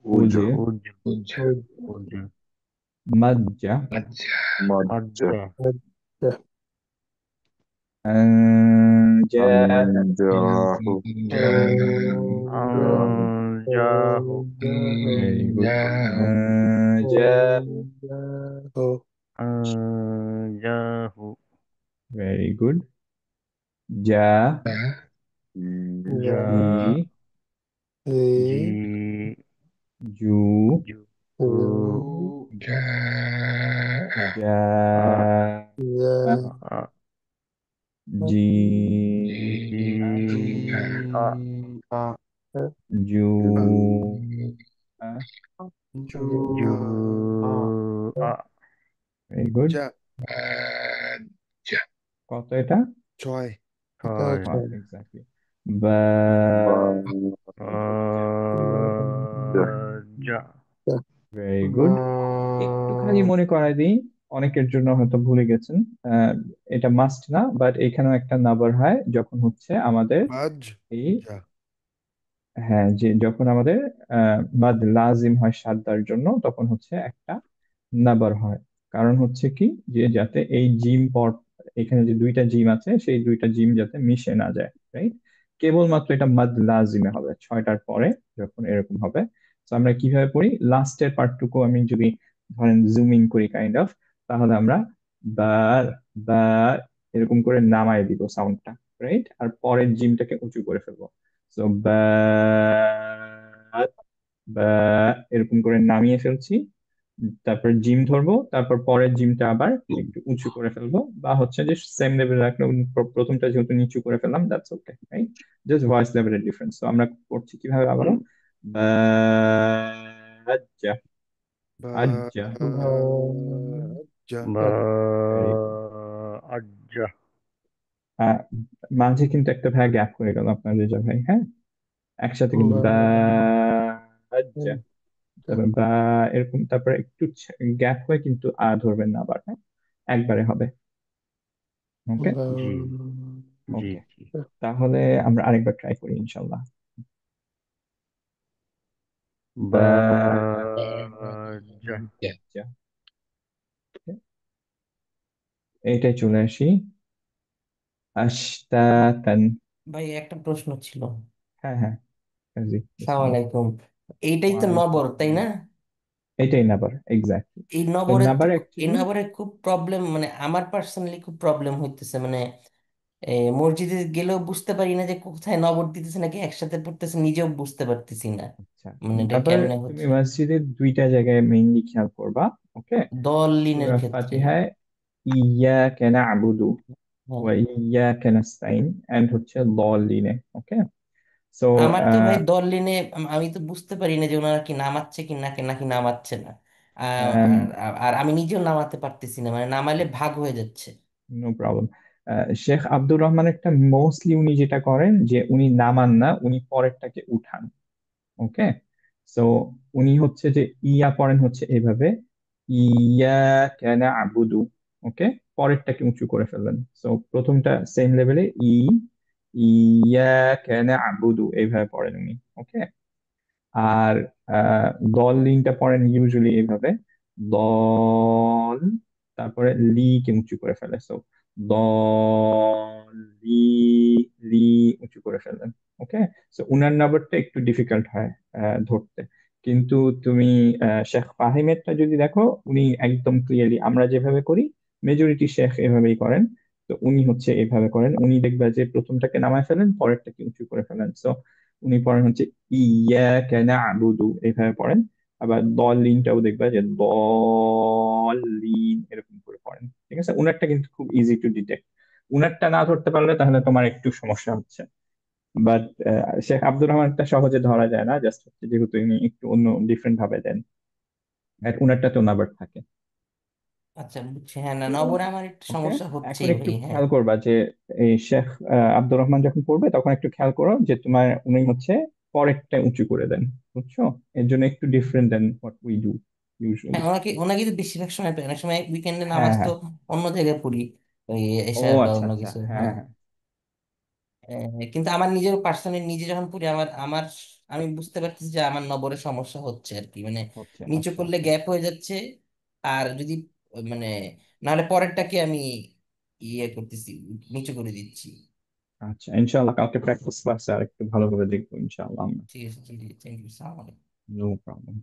Uj, উজে, উজ। উজ। মজ্জা, Majja, যা, Anjahu, যাহু। Very good. যা, যাহু। Very good. যা, যা। জি, জি। জু, জু। যা, আ। জি, জি। আ। জু, জু। আ। Very good. যা, কত এটা? ছয়। ছয়। এক্স্যাক্টলি। বা, যা। Very good. একটুখানি মনে করাই দিই, অনেকের জন্য হয়তো ভুলে গেছেন। আহ, এটা মাস্ট না, বাট এখানেও একটা নাম্বার হয় যখন হচ্ছে আমাদের বাজ, এই, যা। হ্যাঁ, যে যখন আমাদের মাদ লাজিম হয় সাদ্দার জন্য, তখন হচ্ছে একটা নাম্বার হয়। কারণ হচ্ছে কি, যে যাতে এই জিম পর, এখানে যে দুইটা জিম আছে সেই দুইটা জিম যাতে মিশে না যায়, রাইট? কেবলমাত্র এটা মাদ লাজিমে হবে ছয়টার পরে যখন এরকম হবে। তো আমরা কিভাবে পড়ি, লাস্টের পার্টটুকু আমি যদি ধরেন জুম ইন করি কাইন্ড অফ, তাহলে আমরা বা, বা এরকম করে নামায় দিব সাউন্ডটা, রাইট? আর পরের জিমটাকে উঁচু করে ফেলবো। তো বা, বা এরকম করে নামিয়ে ফেলছি, তারপর জিম ধরবো, তারপর পরের জিমটা আবার একটু উঁচু করে ফেলবো, বা হচ্ছে যে সেম লেভেল রাখলে প্রথমটা যেহেতু নিচু করে ফেললাম, that's okay, right? Just voice লেভেলের ডিফারেন্স। তো আমরা করছি কিভাবে আবারও, বা, আজ্জা, আজ্জা। যা। বা। Very good. আজ্জা। আহ, মাঝে কিন্তু একটা ভাই গ্যাপ হয়ে গেল আপনার রেজা ভাই, হ্যাঁ? একসাথে কিন্তু বা, আজ্জা, তারপর বা, এরকম, তারপরে একটু গ্যাপ হয়ে কিন্তু ধরবেন না আবার, হ্যাঁ? একবারে হবে। ওকে, জি। জি। ওকে। জি। তাহলে আমরা আরেকবার ট্রাই করি ইনশাল্লাহ। বা, বা। আজ্জা। আজ্জা, এইটাই চলে আসি। আশতাতান। ভাই একটা প্রশ্ন ছিল। হ্যাঁ হ্যাঁ, কাজী সালাম বিসমিল্লাহ। আলাইকুম। এইটাই তো ওয়ালাইকুম নবর, তাই না? আসসালাম। এইটাই নাবার, এক্স্যাক্টলি। এই তো নবরে তো নাবার এই অ্যাকচুয়ালি, নবরে খুব প্রবলেম, মানে আমার পার্সোনালি খুব প্রবলেম হইতেছে, মানে মসজিদে গেলেও বুঝতে পারি না যে কোথায় নবর দিতেছে নাকি একসাথে পড়তেছে, নিজেও বুঝতে পারতেছি না আচ্ছা, মানে এটা নাবার কেমনে তুমি হচ্ছে। মসজিদের দুইটা জায়গায় মেইনলি খেয়াল করবা। ওকে। দলিনের সূরা ক্ষেত্রে। ফাতিহায় ইয়াকা না'বুদু হ্যাঁ, ওয়া ইয়াকা নাস্তাইন এন্ড হচ্ছে দলিনে। ওকে। সো আমার তো ভাই দলিনে আমি তো বুঝতে পারি না যে ওনারা কি নামাচ্ছে কি নাকি নাকি নামাচ্ছে না। আর আমি নিজেও নামাতে পারতেছি না, মানে নামাইলে ভাগ হয়ে যাচ্ছে। No problem. শেখ আব্দুর রহমানেরটা মোস্টলি উনি যেটা করেন যে উনি নামান না, উনি পরেরটাকে উঠান। ওকে। সো উনি হচ্ছে যে ইয়া পড়েন হচ্ছে এভাবে, ইয়া কেন আবুদু। ওকে। পরেরটাকে উঁচু করে ফেললেন। সো প্রথমটা সেম লেভেলে ইয়া কেন আবুদু এইভাবে পড়েন উনি। ওকে। আর আহ, দল লিনটা পড়েন ইউজুয়ালি এইভাবে, দল, তারপরে লি কে উঁচু করে ফেলে। সো দল লি, লি উঁচু করে ফেললেন। ওকে। সো উনার নাম্বারটা একটু ডিফিকাল্ট হয় ধরতে। কিন্তু তুমি শেখ ফাহিমেরটা যদি দেখো, উনি একদম ক্লিয়ারলি আমরা যেভাবে করি, মেজরিটি শেখ এভাবেই করেন। তো উনি হচ্ছে এভাবে করেন, উনি দেখবে যে প্রথমটাকে নামায় ফেলেন, পরেরটাকে উঁচু করে ফেলেন। সো উনি পড়েন হচ্ছে ইয়াকা না'বুদু এইভাবে পড়েন। আবার দলিনটাও দেখবা যে দলিন এরকম করে পড়েন। ঠিক আছে, উনারটা কিন্তু খুব ইজি টু ডিটেক্ট। উনারটা না ধরতে পারলে তাহলে তোমার একটু সমস্যা হচ্ছে। বাট শেখ আব্দুর রহমানটা সহজে ধরা যায় না, জাস্ট হচ্ছে যেহেতু ইনি একটু অন্য ডিফারেন্ট ভাবে দেন, আর উনারটা তো নাম্বার থাকে। আচ্ছা বুঝছি, হ্যাঁ না নবরে আমার একটু ওকে। সমস্যা এখন হচ্ছেই একটু ভাই, হ্যাঁ। খেয়াল করবা যে এই শেখ আব্দুর রহমান যখন পড়বে তখন একটু খেয়াল করো যে তোমার উনি হচ্ছে পরেরটা উঁচু করে দেন। বুঝছো? এর জন্য একটু different then what we do usually. হ্যাঁ, ওনাকে ওনাকে তো বেশিরভাগ সময় পাই, অনেক সময় উইকেন্ডে হ্যাঁ নামাজ তো হ্যাঁ। অন্য জায়গায় পড়ি, ওই ও এশার বা আচ্ছা অন্য আচ্ছা, কিছু, হ্যাঁ হ্যাঁ। হ্যাঁ। কিন্তু আমার নিজের পার্সোনালি নিজে যখন পড়ি আমার আমি বুঝতে পারতেছি যে আমার নবরে সমস্যা হচ্ছে আর কি, মানে হচ্ছে, নিচু আচ্ছা করলে আচ্ছা। গ্যাপ হয়ে যাচ্ছে। আর যদি মানে নাহলে পরেরটাকে আমি ইয়ে করতেছি, নিচু করে দিচ্ছি। আচ্ছা, ইনশাআল্লাহ কালকে প্র্যাকটিস ক্লাসে আর একটু ভালোভাবে দেখবো ইনশাআল্লাহ আমরা। ঠিক আছে, জি জি, থ্যাংক ইউ, সালাম আলাইকুম। No problem.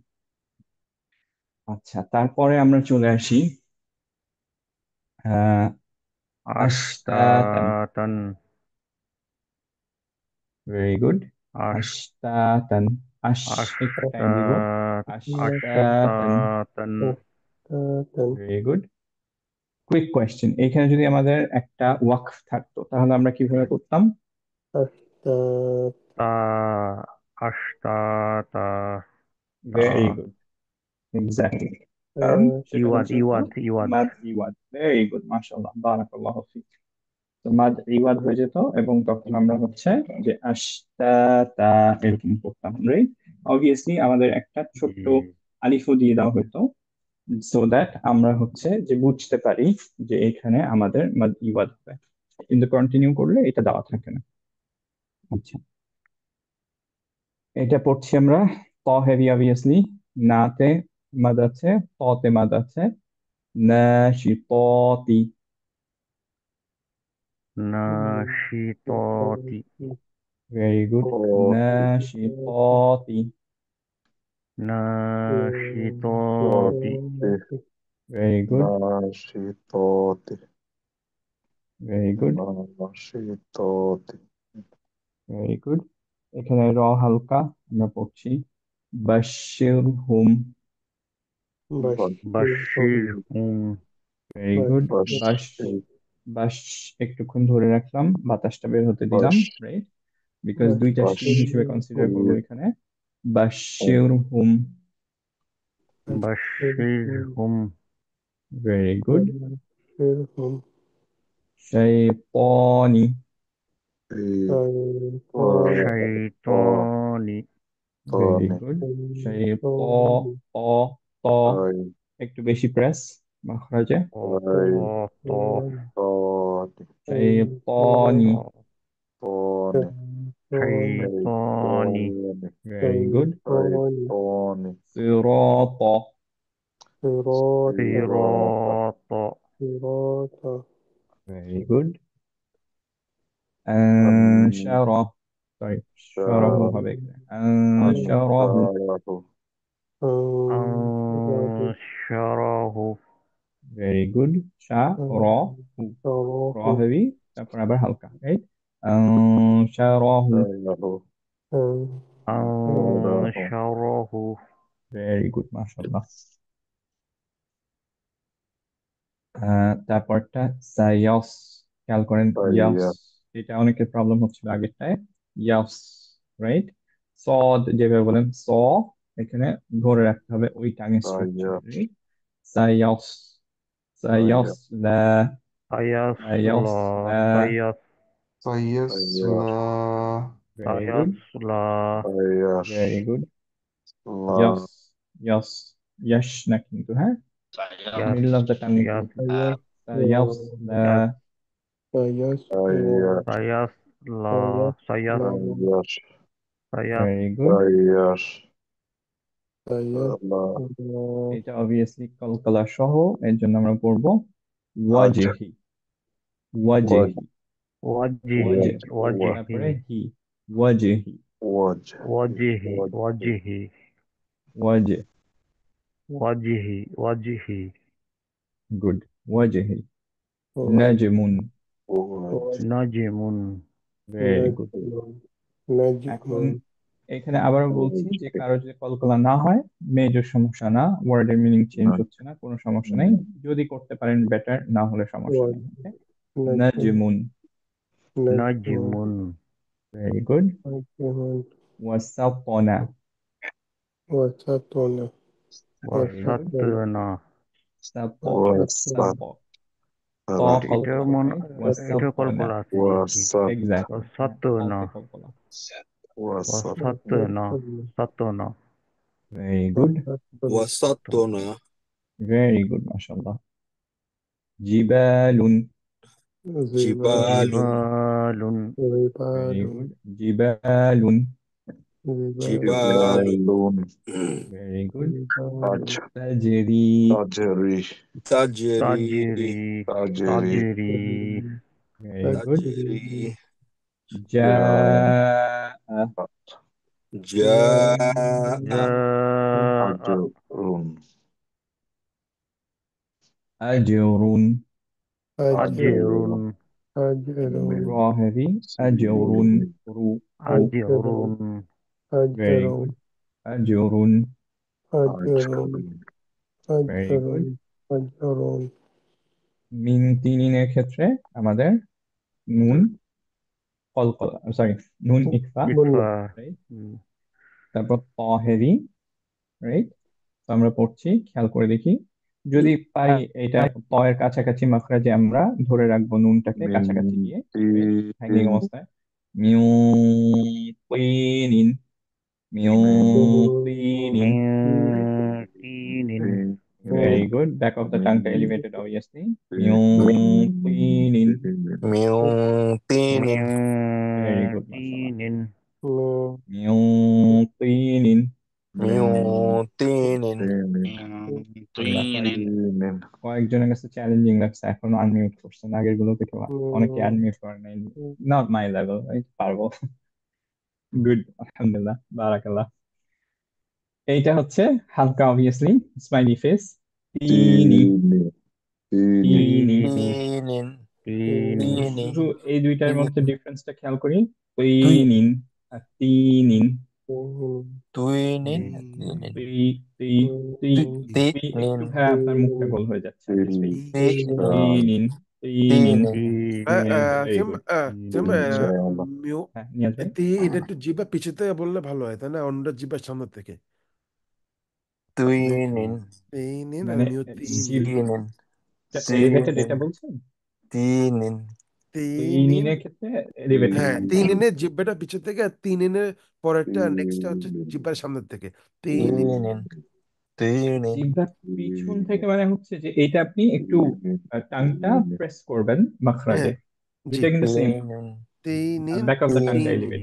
তারপরে আমরা চলে আসি আহ আশতাতান। আশতাতান। Very good. আশ আশতাতান। আশ, একটু টাইম দিব। আশতাত আশতাতান। আশতাতান। Very good. কুইক কোয়েশ্চেন, এখানে যদি আমাদের একটা ওয়াকফ থাকতো তাহলে আমরা কিভাবে করতাম? তা আশতাতা তা ভেরি গুড, এক্স্যাক্টলি। কারণ সেটা ইওয়াদ হচ্ছে তো ইওয়াদ ইওয়াদ। মাদ ইওয়াদ। ভেরি গুড, মাশাআল্লাহ, বারাকাল্লাহু ফিক। তো মাদ ইওয়াদ হয়ে যেত এবং তখন আমরা হচ্ছে যে আশতাতা এরকম করতাম, রাইট? অবভিয়াসলি আমাদের একটা ছোট্ট জি আলিফও দিয়ে দেওয়া হতো, সো দ্যাট আমরা হচ্ছে যে বুঝতে পারি যে এখানে আমাদের মাদ ইওয়াদ হবে। কিন্তু কন্টিনিউ করলে এটা দেওয়া থাকে না। আচ্ছা, এটা পড়ছি আমরা। ত হেভি অবভিয়াসলি, নাতে মাদ আছে, ততে মাদ আছে। নাশিতাতি। নাশিততি ভেরি গুড। নাশিতাতি। নাশিততি ভেরি গুড। নাশিততি ভেরি গুড। নাশিততি ভেরি গুড। এখানে র হালকা, আমরা পড়ছি বাশির হুম। বাশির হুম ভেরি গুড। বাস, বাশির বাস একটুক্ষণ ধরে রাখলাম, বাতাসটা বের হতে দিলাম, বাশ রাইট? বিকজ দুইটা শিন হিসেবে কনসিডার করবো বাশির এখানে। বাশির হুম। বাশির হুম ভেরি গুড। শাইতানি। শাইতানি ভেরি গুড। ত, ত, একটু বেশি প্রেস মাখরাজে। ত ত শাইতানি। ত শাইতানি ভেরি গুড। শয়তানি সিরাত। সিরাত صراط very good. শারা, সরি, শারাহু হবে এখানে। শারাহু, شراه أنشره very good. শারাহু, র شراه হেভি, তারপর আবার হালকা, রাইট? শারাহু, شراه أنشره very good, মাশাআল্লাহ। তারপরটা সায়াস, খেয়াল করেন, ইয়াস, سياس এটা অনেকের প্রবলেম হচ্ছিল আগেরটায়। ইয়াস, রাইট? সদ যেভাবে বলেন স, এখানে ধরে রাখতে হবে ওই টাঙের স্ট্রাকচার, سياس রাইট? সায়াস, সায়াস سياس লা, সায়াস سيصلى লা, سيصلى very good, سيصلى very good. سيصلى ইয়াস, ইয়াস, ইয়াস না কিন্তু, হ্যাঁ, يس মিডল অফ দ্য টাং একটু يس উঠে। সায়াস লা, يس سيصلى سيصلى سيص سيص سيص very good. سيص سيصلى এটা অবভিয়াসলি কলকলা সহ, এর জন্য আমরা পড়বো أج ওয়াজহি, ওয়াজহি, وجهي ওয়াজহ, তারপরে وجهي হি, ওয়াজহি, وجه وجهي وجه وجهي ওয়াজহ, وجهي وجهي গুড, ওয়াজহি। নাজমুন, وجه نجم ভেরি গুড। এখন نجم এখানে আবারও বলছি যে কারো যদি কলকলা না হয়, মেজর সমস্যা না, ওয়ার্ডের মিনিং চেঞ্জ হচ্ছে না, কোনো সমস্যা নেই। যদি করতে পারেন বেটার, না হলে সমস্যা নেই। ওকে, نجم নাজমুন, نجم ভেরি গুড। نجم ওয়াসাতনা, وسطنا ভেরি গুড। وسطنا সাপ, وسط সাপ, ত এটা কলকলা, মন রাইট? এটা ওয়াসাতনা, কল্পনা আছে দেখি وسط এক্স্যাক্টলি, হ্যাঁ, وسطنا তাতে কলকলা, وسط وسطنا سطنا ভেরি গুড, وسطنا ভেরি গুড, মাশাআল্লাহ। জিবালুন, جبال جبال very جبال good, জিবালুন, جبال جبال جبال very good. أج তাজরি, تجري تجري تجري very good. تجري জাআ, جاء جاء أجر আজরুন, أجر أجر أجر র হেভি, আজরুন, রু, রু, أجر ভেরি أجر গুড, আজরুন, أجر ভেরি গুড। أجر মিন তিনিনের ক্ষেত্রে আমাদের নুন কলকলা, সরি, নুন ইকফা, إكفاء রাইট? তারপর ত হেভি, রাইট? তো আমরা পড়ছি, খেয়াল করে দেখি, যদি পারি এটা তয়ের কাছাকাছি মাখরাজে আমরা ধরে রাখবো নুনটাকে কাছাকাছি من গিয়ে, রাইট? হ্যাঙ্গিং طين অবস্থায়। মিউ তিনিন, মিউ তিনিন, من طين very good. Back of the টাংটা এলিভেটেড অবভিয়াসলি। মিউ তিনিন, من طين ভেরি من গুড, মাশাআল্লাহ। طين মিউ তিনিন, من طين আল্লাহ, طين কয়েকজনের কাছে চ্যালেঞ্জিং লাগছে, এখনো আনমিউট করছেন, আগের গুলো থেকে অনেকে আনমিউট করে নাই। নট মাই লেভেল, পারবো। গুড, আলহামদুলিল্লাহ, বারাকাল্লাহ। এইটা হচ্ছে হালকা, অবভিয়াসলি স্মাইলি ফেস। তিনি, طين তিনি, طين طين শুধু এই দুইটার মধ্যে ডিফারেন্সটা খেয়াল করি। طين তিনিন আর তিনিন, طين তি, তি, তি, তি, একটু ভাই আপনার মুখটা গোল হয়ে যাচ্ছে, just wait. তিনিন, তিনিন, ভেরি গুড। মিউ হ্যাঁ, নিয়াজ ভাই। এটা একটু জিবা পিছে থেকে বললে ভালো হয়, তাই না? অন্যটা জিবার সামনে থেকে। طين তিন আর মানে মিউ তিন طين এলিভেটেড এটা বলছেন? طين তিন তিনিনের ক্ষেত্রে এলিভেটেড। হ্যাঁ, তিন ইনের জিব্বাটা পিছে থেকে, আর তিন ইনের পরেরটা নেক্সটটা হচ্ছে জিব্বার সামনের থেকে। তিন طين طين জিহ্বা পিছন থেকে, মানে হচ্ছে যে এটা আপনি একটু টাংটা প্রেস করবেন মাখরাজে, হ্যাঁ, জি, দুইটা কিন্তু সেম। তিন আর ইন ব্যাক অফ দ্য টাংটা তিন এলিভেট।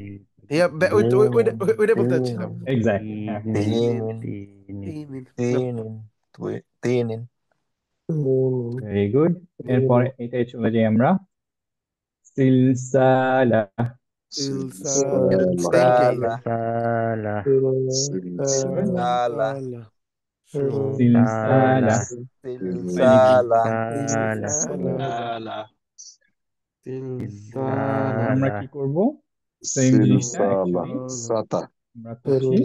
ওইটা বলতে চাচ্ছিলাম। এক্স্যাক্টলি, হ্যাঁ। طين তিন ইন طين طين ভেরি গুড। এরপরে এটাই চলে যাই আমরা, সিলসালা। Silsala. Sala. Silsala. সিলসালা। Finally, Silsala. Sala. Sala. আমরা Sala. কি করব, সেম জিনিসটা Silsala. Actually Sata. আমরা করছি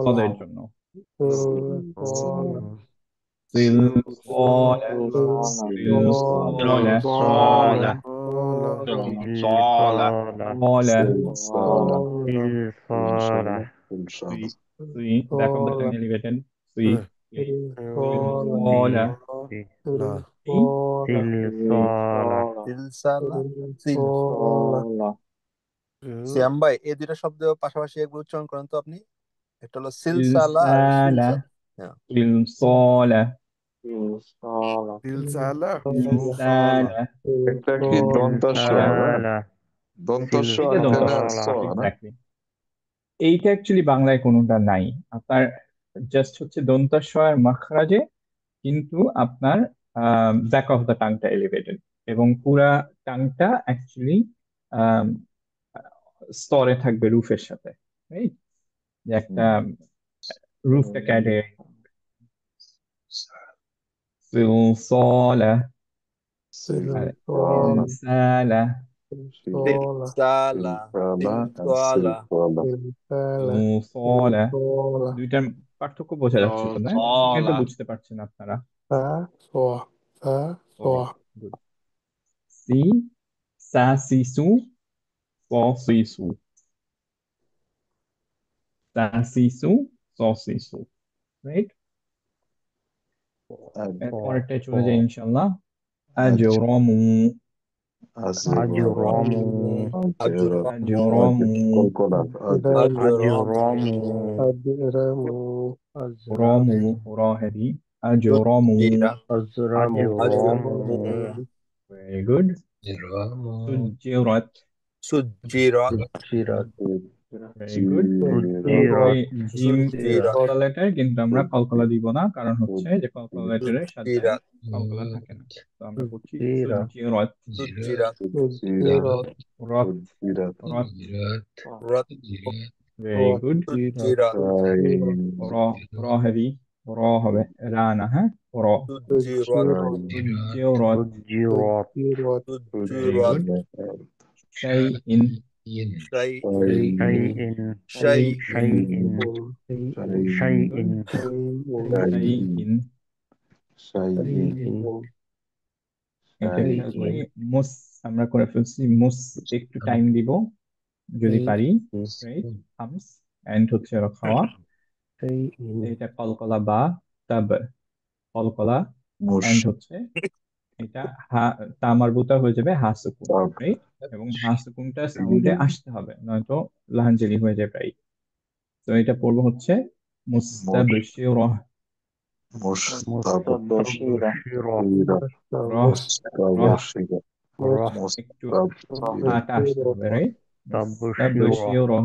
সদের জন্য। সিলসালা, সিলসালা, Sola. Sola. সালা, Silsala. Sala. সুই, Silsala. সুই, back of the tongue elevated, সুই, সিলসালা, La. Sala. Silsala. Sil। শ্যাম ভাই এই দুইটা শব্দ পাশাপাশি একবার উচ্চারণ করেন তো আপনি। একটা হলো সিলসালা আর সিলসালা, সিলসা। হ্যাঁ। সিলসালা, Silsala. সিলসালা। এটা কি দন্তাস্ব না? Sala. দন্তাস্ব এটা আনতে না Silsala. স না? এক্স্যাক্টলি। এইটা অ্যাকচুয়ালি বাংলায় কোনোটা নাই, আপনার জাস্ট হচ্ছে দন্তাস্ব আর মাখরাজে, কিন্তু আপনার ব্যাক অফ দ্য টাংটা এলিভেটেড, এবং পুরা টাংটা অ্যাকচুয়ালি স্তরে থাকবে রুফের সাথে, রাইট? যে একটা রুফটা ক্যাটে সিলসালা আর ইনসালা, সিলসালা। সিলসালা। সিলসালা। দুইটার পার্থক্য বোঝা যাচ্ছে তো, না? এখানে তো Sola. বুঝতে পারছেন আপনারা। Sola. Good. সি, সা, সি, সু, স, সি, সু, সা, সি, সু, স, সি, সু, রাইট? পরেরটায় চলে যাই ইনশাল্লাহ। আজরামু, Ajramu. আজরামু, আজরামু। রমু, রাহেবি, আজরামু। Ajramu. Very good. সুজিরাত, সুজিরাত। Very good. Sujirat. জিম সুজিরাত। কলকলা লেটার, কিন্তু আমরা কলকলা দিব না, কারণ হচ্ছে যে কলকলা লেটারের সাথে সুজিরাত। কলকলা থাকে না, তো আমরা করছি Sujirat. সুজিরাত। সুজিরাত। রত, রত, রাত। Very good. সুজিরাত। র, র হেভি, র হবে রা না, হ্যাঁ, র। সুজিরাত। সুজিরাত, Sujirat. ভেরি সুজিরাত। গুড। শাই ইন, শাই। Shay'in. শাই। Shay'in. Shay'in. শাই ইন। এটা খেয়াল করি, মুস আমরা করে ফেলছি, মুস একটু টাইম দিব যদি পারি, রাইট? হামস এন্ড হচ্ছে ওরা খাওয়া, এটা কলকলা বা তাব, কলকলা এন্ড হচ্ছে এটা তা মারবুতা হয়ে যাবে হা সুকুন, রাইট? এবং হা সুকুনটা সাউন্ডে আসতে হবে, নয়তো লাহানজেরি হয়ে যায় প্রায়। তো এটা পড়বো হচ্ছে মুস্তাবশিরা, Mustabshira. রহ, রহ, Rah. একটু হাটা আসতে হবে, রাইট? Mustabshira.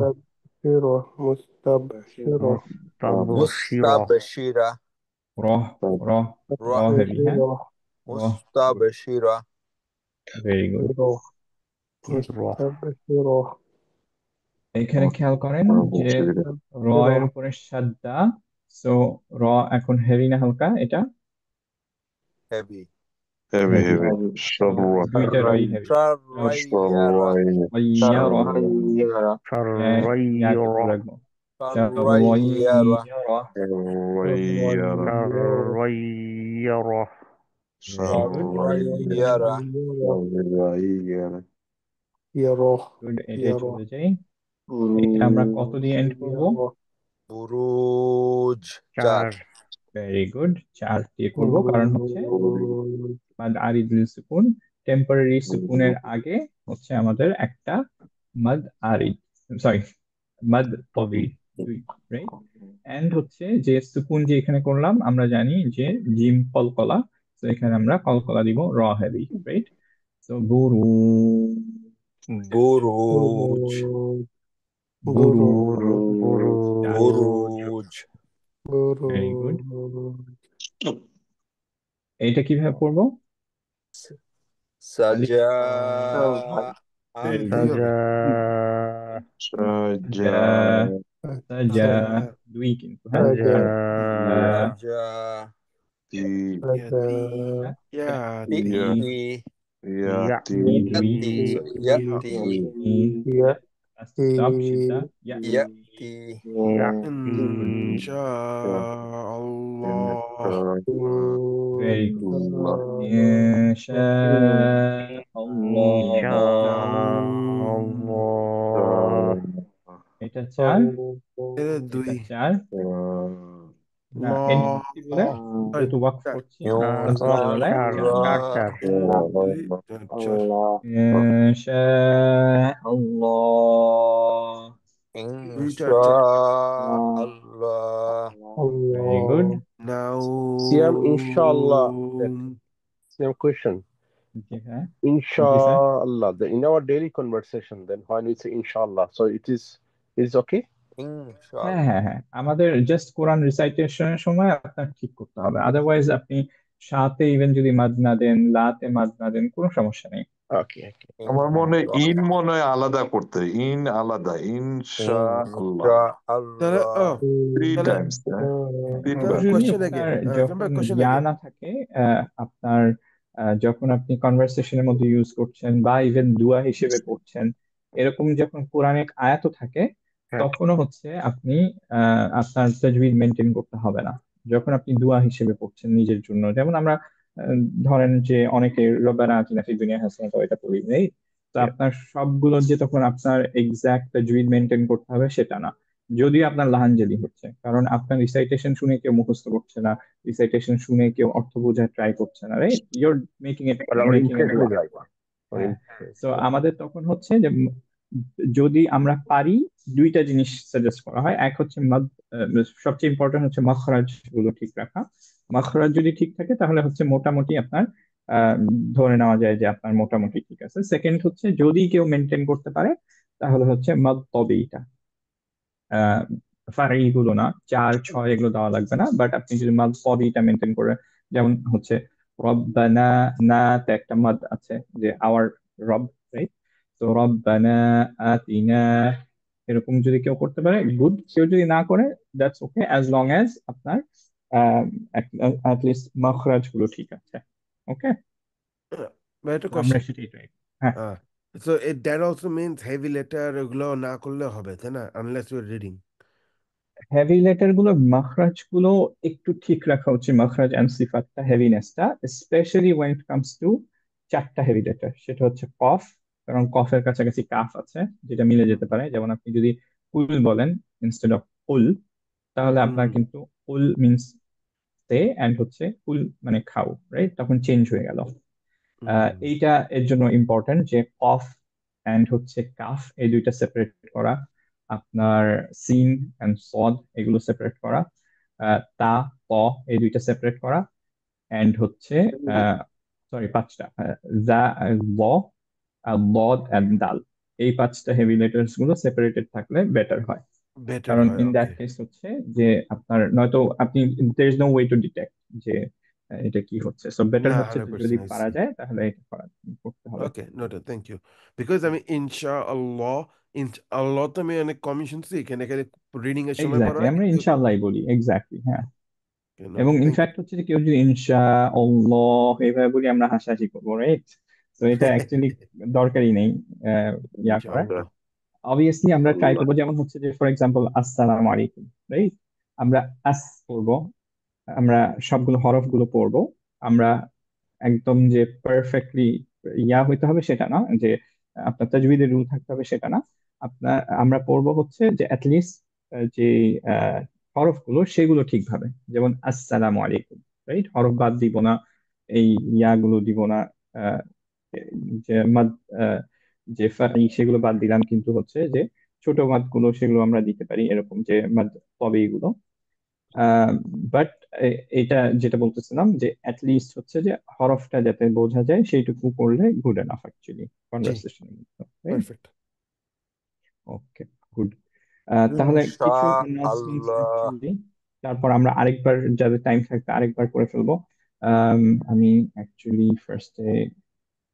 মুস্তাবশিরা, Mustabshira. মুস্তাবশিরা। রহ, রহ, র হেভি, হ্যাঁ, রহ। মুস্তাবশিরা। Very good. Rah. এখানে খেয়াল করেন যে র এর উপরে সাদ্দা, সো র এখন হেভি না হালকা? এটা হেভি। দুইটা রই হেভি। শারাইয়ারা। ইয়ারা, ইয়া একটু Sharrayyara. রাখবো। শারাইয়ারা। Sharrayyara. শারাইয়ারা। গুড, এটাই চলে যাই। এটা আমরা কত দিয়ে এন্ড করবো? বুরুজ। 4। Char. ভেরি গুড, 4 দিয়ে করবো, কারণ হচ্ছে মাদ আরিদুল সুকুন, টেম্পোরারি সুকুনের আগে হচ্ছে আমাদের একটা মাদ আরিদ, সরি মাদ তবিল, রাইট? এন্ড হচ্ছে যে সুকুন যে এখানে করলাম, আমরা জানি যে জিম কলকলা, তো এখানে আমরা কলকলা দিব র হেভি, রাইট? তো Bru, Buruj. Bru, Buruj. Buruj. Very good. এটা কিভাবে পড়বো? আলিফ সাজা ভেরি দুই গুড। হবে সাজা সাজা দুই কিন্তু, হ্যাঁ। সাজা আর সাজা ইয়াতি ইয়াতি ইয়াতি ইয়াতি দুই sorry yati স্টপ শিদ্দা ইয়া yati ইনশাআল্লাহ ভেরি গুড। আল্লাহ ইনশাআল্লাহ। এটা 4, এটা দুই এটা 4 না, কি বলে যেহেতু ওয়াকফ করছি বলা যায় 4 দুই চার ইনশাআল্লাহ। দুই চার চার Allah ভেরি গুড। নাও Siam, inshallah. Same question. জি হ্যাঁ, জি sir. Inshallah. In our daily conversation, then when we say inshallah, so it is okay? হ্যাঁ inshallah হ্যাঁ হ্যাঁ, আমাদের জাস্ট কোরআন রিসাইটেশনের সময় আপনার ঠিক করতে হবে, আদারওয়াইজ আপনি সাথে ইভেন যদি মাদ না দেন, লাতে মাদ না দেন, কোনো সমস্যা নেই। Okay. আমার মনে হয় আলাদা করতে, ইন আলাদা, ইনশা আল্লাহ তাহলে Allah 3 তাহলে টাইমস, তিনবার। যদি question আপনার again. যখন Question ইয়া again. না থাকে, আপনার যখন আপনি কনভারসেশনের মধ্যে ইউজ করছেন বা ইভেন দুয়া হিসেবে পড়ছেন, এরকম যখন কোরআনিক আয়াতও থাকে, হ্যাঁ। তখনও হচ্ছে আপনি আপনার তাজউইদ মেনটেন করতে হবে না। যখন আপনি দুয়া হিসেবে পড়ছেন নিজের জন্য, যেমন আমরা ধরেন যে অনেকে রব্বানা আতিনা ফিদ দুনিয়া হাসানাতাও এটা পড়ি, নেই তো Yeah. আপনার সবগুলো যে তখন আপনার এক্সাক্ট তাজউইদ মেনটেন করতে হবে সেটা না, যদিও আপনার লাহানজালি হচ্ছে, কারণ আপনার রিসাইটেশন শুনে কেউ মুখস্থ করছে না, রিসাইটেশন শুনে কেউ অর্থ বোঝার ট্রাই করছে না, right? Your making it But our making it intention is right one. Our হ্যাঁ। intention. তো আমাদের তখন হচ্ছে যে যদি আমরা পারি, দুইটা জিনিস সাজেস্ট করা হয়। এক হচ্ছে সবচেয়ে ইম্পর্টেন্ট হচ্ছে মাখরাজ গুলো ঠিক রাখা। মাখরাজ যদি ঠিক থাকে তাহলে হচ্ছে মোটামুটি আপনার আহ, ধরে নেওয়া যায় যে আপনার মোটামুটি ঠিক আছে। সেকেন্ড হচ্ছে যদি কেউ মেনটেন করতে পারে তাহলে হচ্ছে মাদ তবেইটা, ফারি গুলো না, 4 6 এগুলো দেওয়া লাগবে না, বাট আপনি যদি মাদ তবেইটা মেনটেন করে, যেমন হচ্ছে রব্বানা, না তে একটা মাদ আছে যে আওয়ার রব, রাইট? তো রব্বানা আতিনা, এরকম যদি কেউ করতে পারে গুড, কেউ যদি না করে that's okay, as long as আপনার অ্যাটলিস্ট মাখরাজ গুলো ঠিক আছে। ওকে, But একটা আমরা question. সেটাই ট্রাই। হ্যাঁ, So that also means heavy letter এগুলো না করলে হবে, তাই না? Unless you're reading. Heavy letter গুলো মাখরাজ গুলো একটু ঠিক রাখা উচিত, মাখরাজ এন্ড সিফাতটা, হেভিনেসটা, specially when it comes to 4টা হেভি লেটার। সেটা হচ্ছে কফ, কারণ কফের কাছাকাছি কাফ আছে যেটা মিলে যেতে পারে, যেমন আপনি যদি উল বলেন ইনস্টেড অফ উল, তাহলে আপনার কিন্তু উল মিনস সে এন্ড হচ্ছে উল মানে খাও, রাইট? তখন চেঞ্জ হয়ে গেল। এইটা এর জন্য ইম্পর্টেন্ট যে কফ এন্ড হচ্ছে কাফ, এই দুইটা সেপারেট করা, আপনার সিন এন্ড সদ এগুলো সেপারেট করা, তা ত এই দুইটা সেপারেট করা, এন্ড হচ্ছে সরি 5টা, জা, ল, বদ এন্ড দাল, এই 5টা হেভি লেটার্স গুলো সেপারেটেড থাকলে বেটার হয়। Better কারণ হয়, ইন দ্যাট okay. কেস হচ্ছে যে আপনার নয়তো আপনি there is no way to detect যে এটা কি হচ্ছে, সো বেটার না, হচ্ছে যে 100% যদি I পারা see. যায় তাহলে এটা করতে হবে। Okay, noted, thank you. Because I mean, inshallah, inshallah তো আমি অনেক কমই শুনছি, এখানে রিডিং এর সময় পড়া এক্স্যাক্টলি, হয় আমরা কিন্তু ইনশাআল্লাহ বলি, এক্স্যাক্টলি, হ্যাঁ। okay, এবং noted, thank ইনফ্যাক্ট হচ্ছে যে কেউ যদি ইনশাআল্লাহ এইভাবে বলি, আমরা হাসাহাসি করবো, রাইট? তো এটা অ্যাকচুয়ালি দরকারই নেই you. ইয়া করা। Inshallah. অবভিয়াসলি আমরা ট্রাই আল্লাহ করবো, যেমন হচ্ছে যে ফর এক্সাম্পল আসসালামু আলাইকুম, রাইট? আমরা আস পড়বো, আমরা সবগুলো হরফ গুলো পড়বো, আমরা একদম যে পারফেক্টলি ইয়া হইতে হবে সেটা না, যে আপনার তাজউইদের রুল থাকতে হবে সেটা না। আমরা পড়বো হচ্ছে যে অ্যাটলিস্ট যে হরফগুলো সেগুলো ঠিকভাবে, যেমন আসসালামু আলাইকুম, রাইট? হরফ বাদ দিব না, এই ইয়াগুলো দিব না, আহ, যে মাদ, আহ, যে ফাই সেগুলো বাদ দিলাম, কিন্তু হচ্ছে যে ছোট মাদ গুলো সেগুলো আমরা দিতে পারি, এরকম যে মাদ তবে এগুলো। বাট এটা যেটা বলতেছিলাম যে লিস্ট হচ্ছে যে হরফটা যাতে বোঝা যায় সেইটুকু করলে গুড এনাফ অ্যাকচুয়ালি জি, কনভারসেশনের মধ্যে। perfect. ওকে, গুড। তাহলে কিছু অ্যানাউন্সমেন্টস Inshallah অ্যাকচুয়ালি, তারপর আমরা আরেকবার যাদের টাইম থাকবে আরেকবার করে ফেলবো। আমি অ্যাকচুয়ালি ফার্স্টে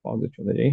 পদে চলে যাই।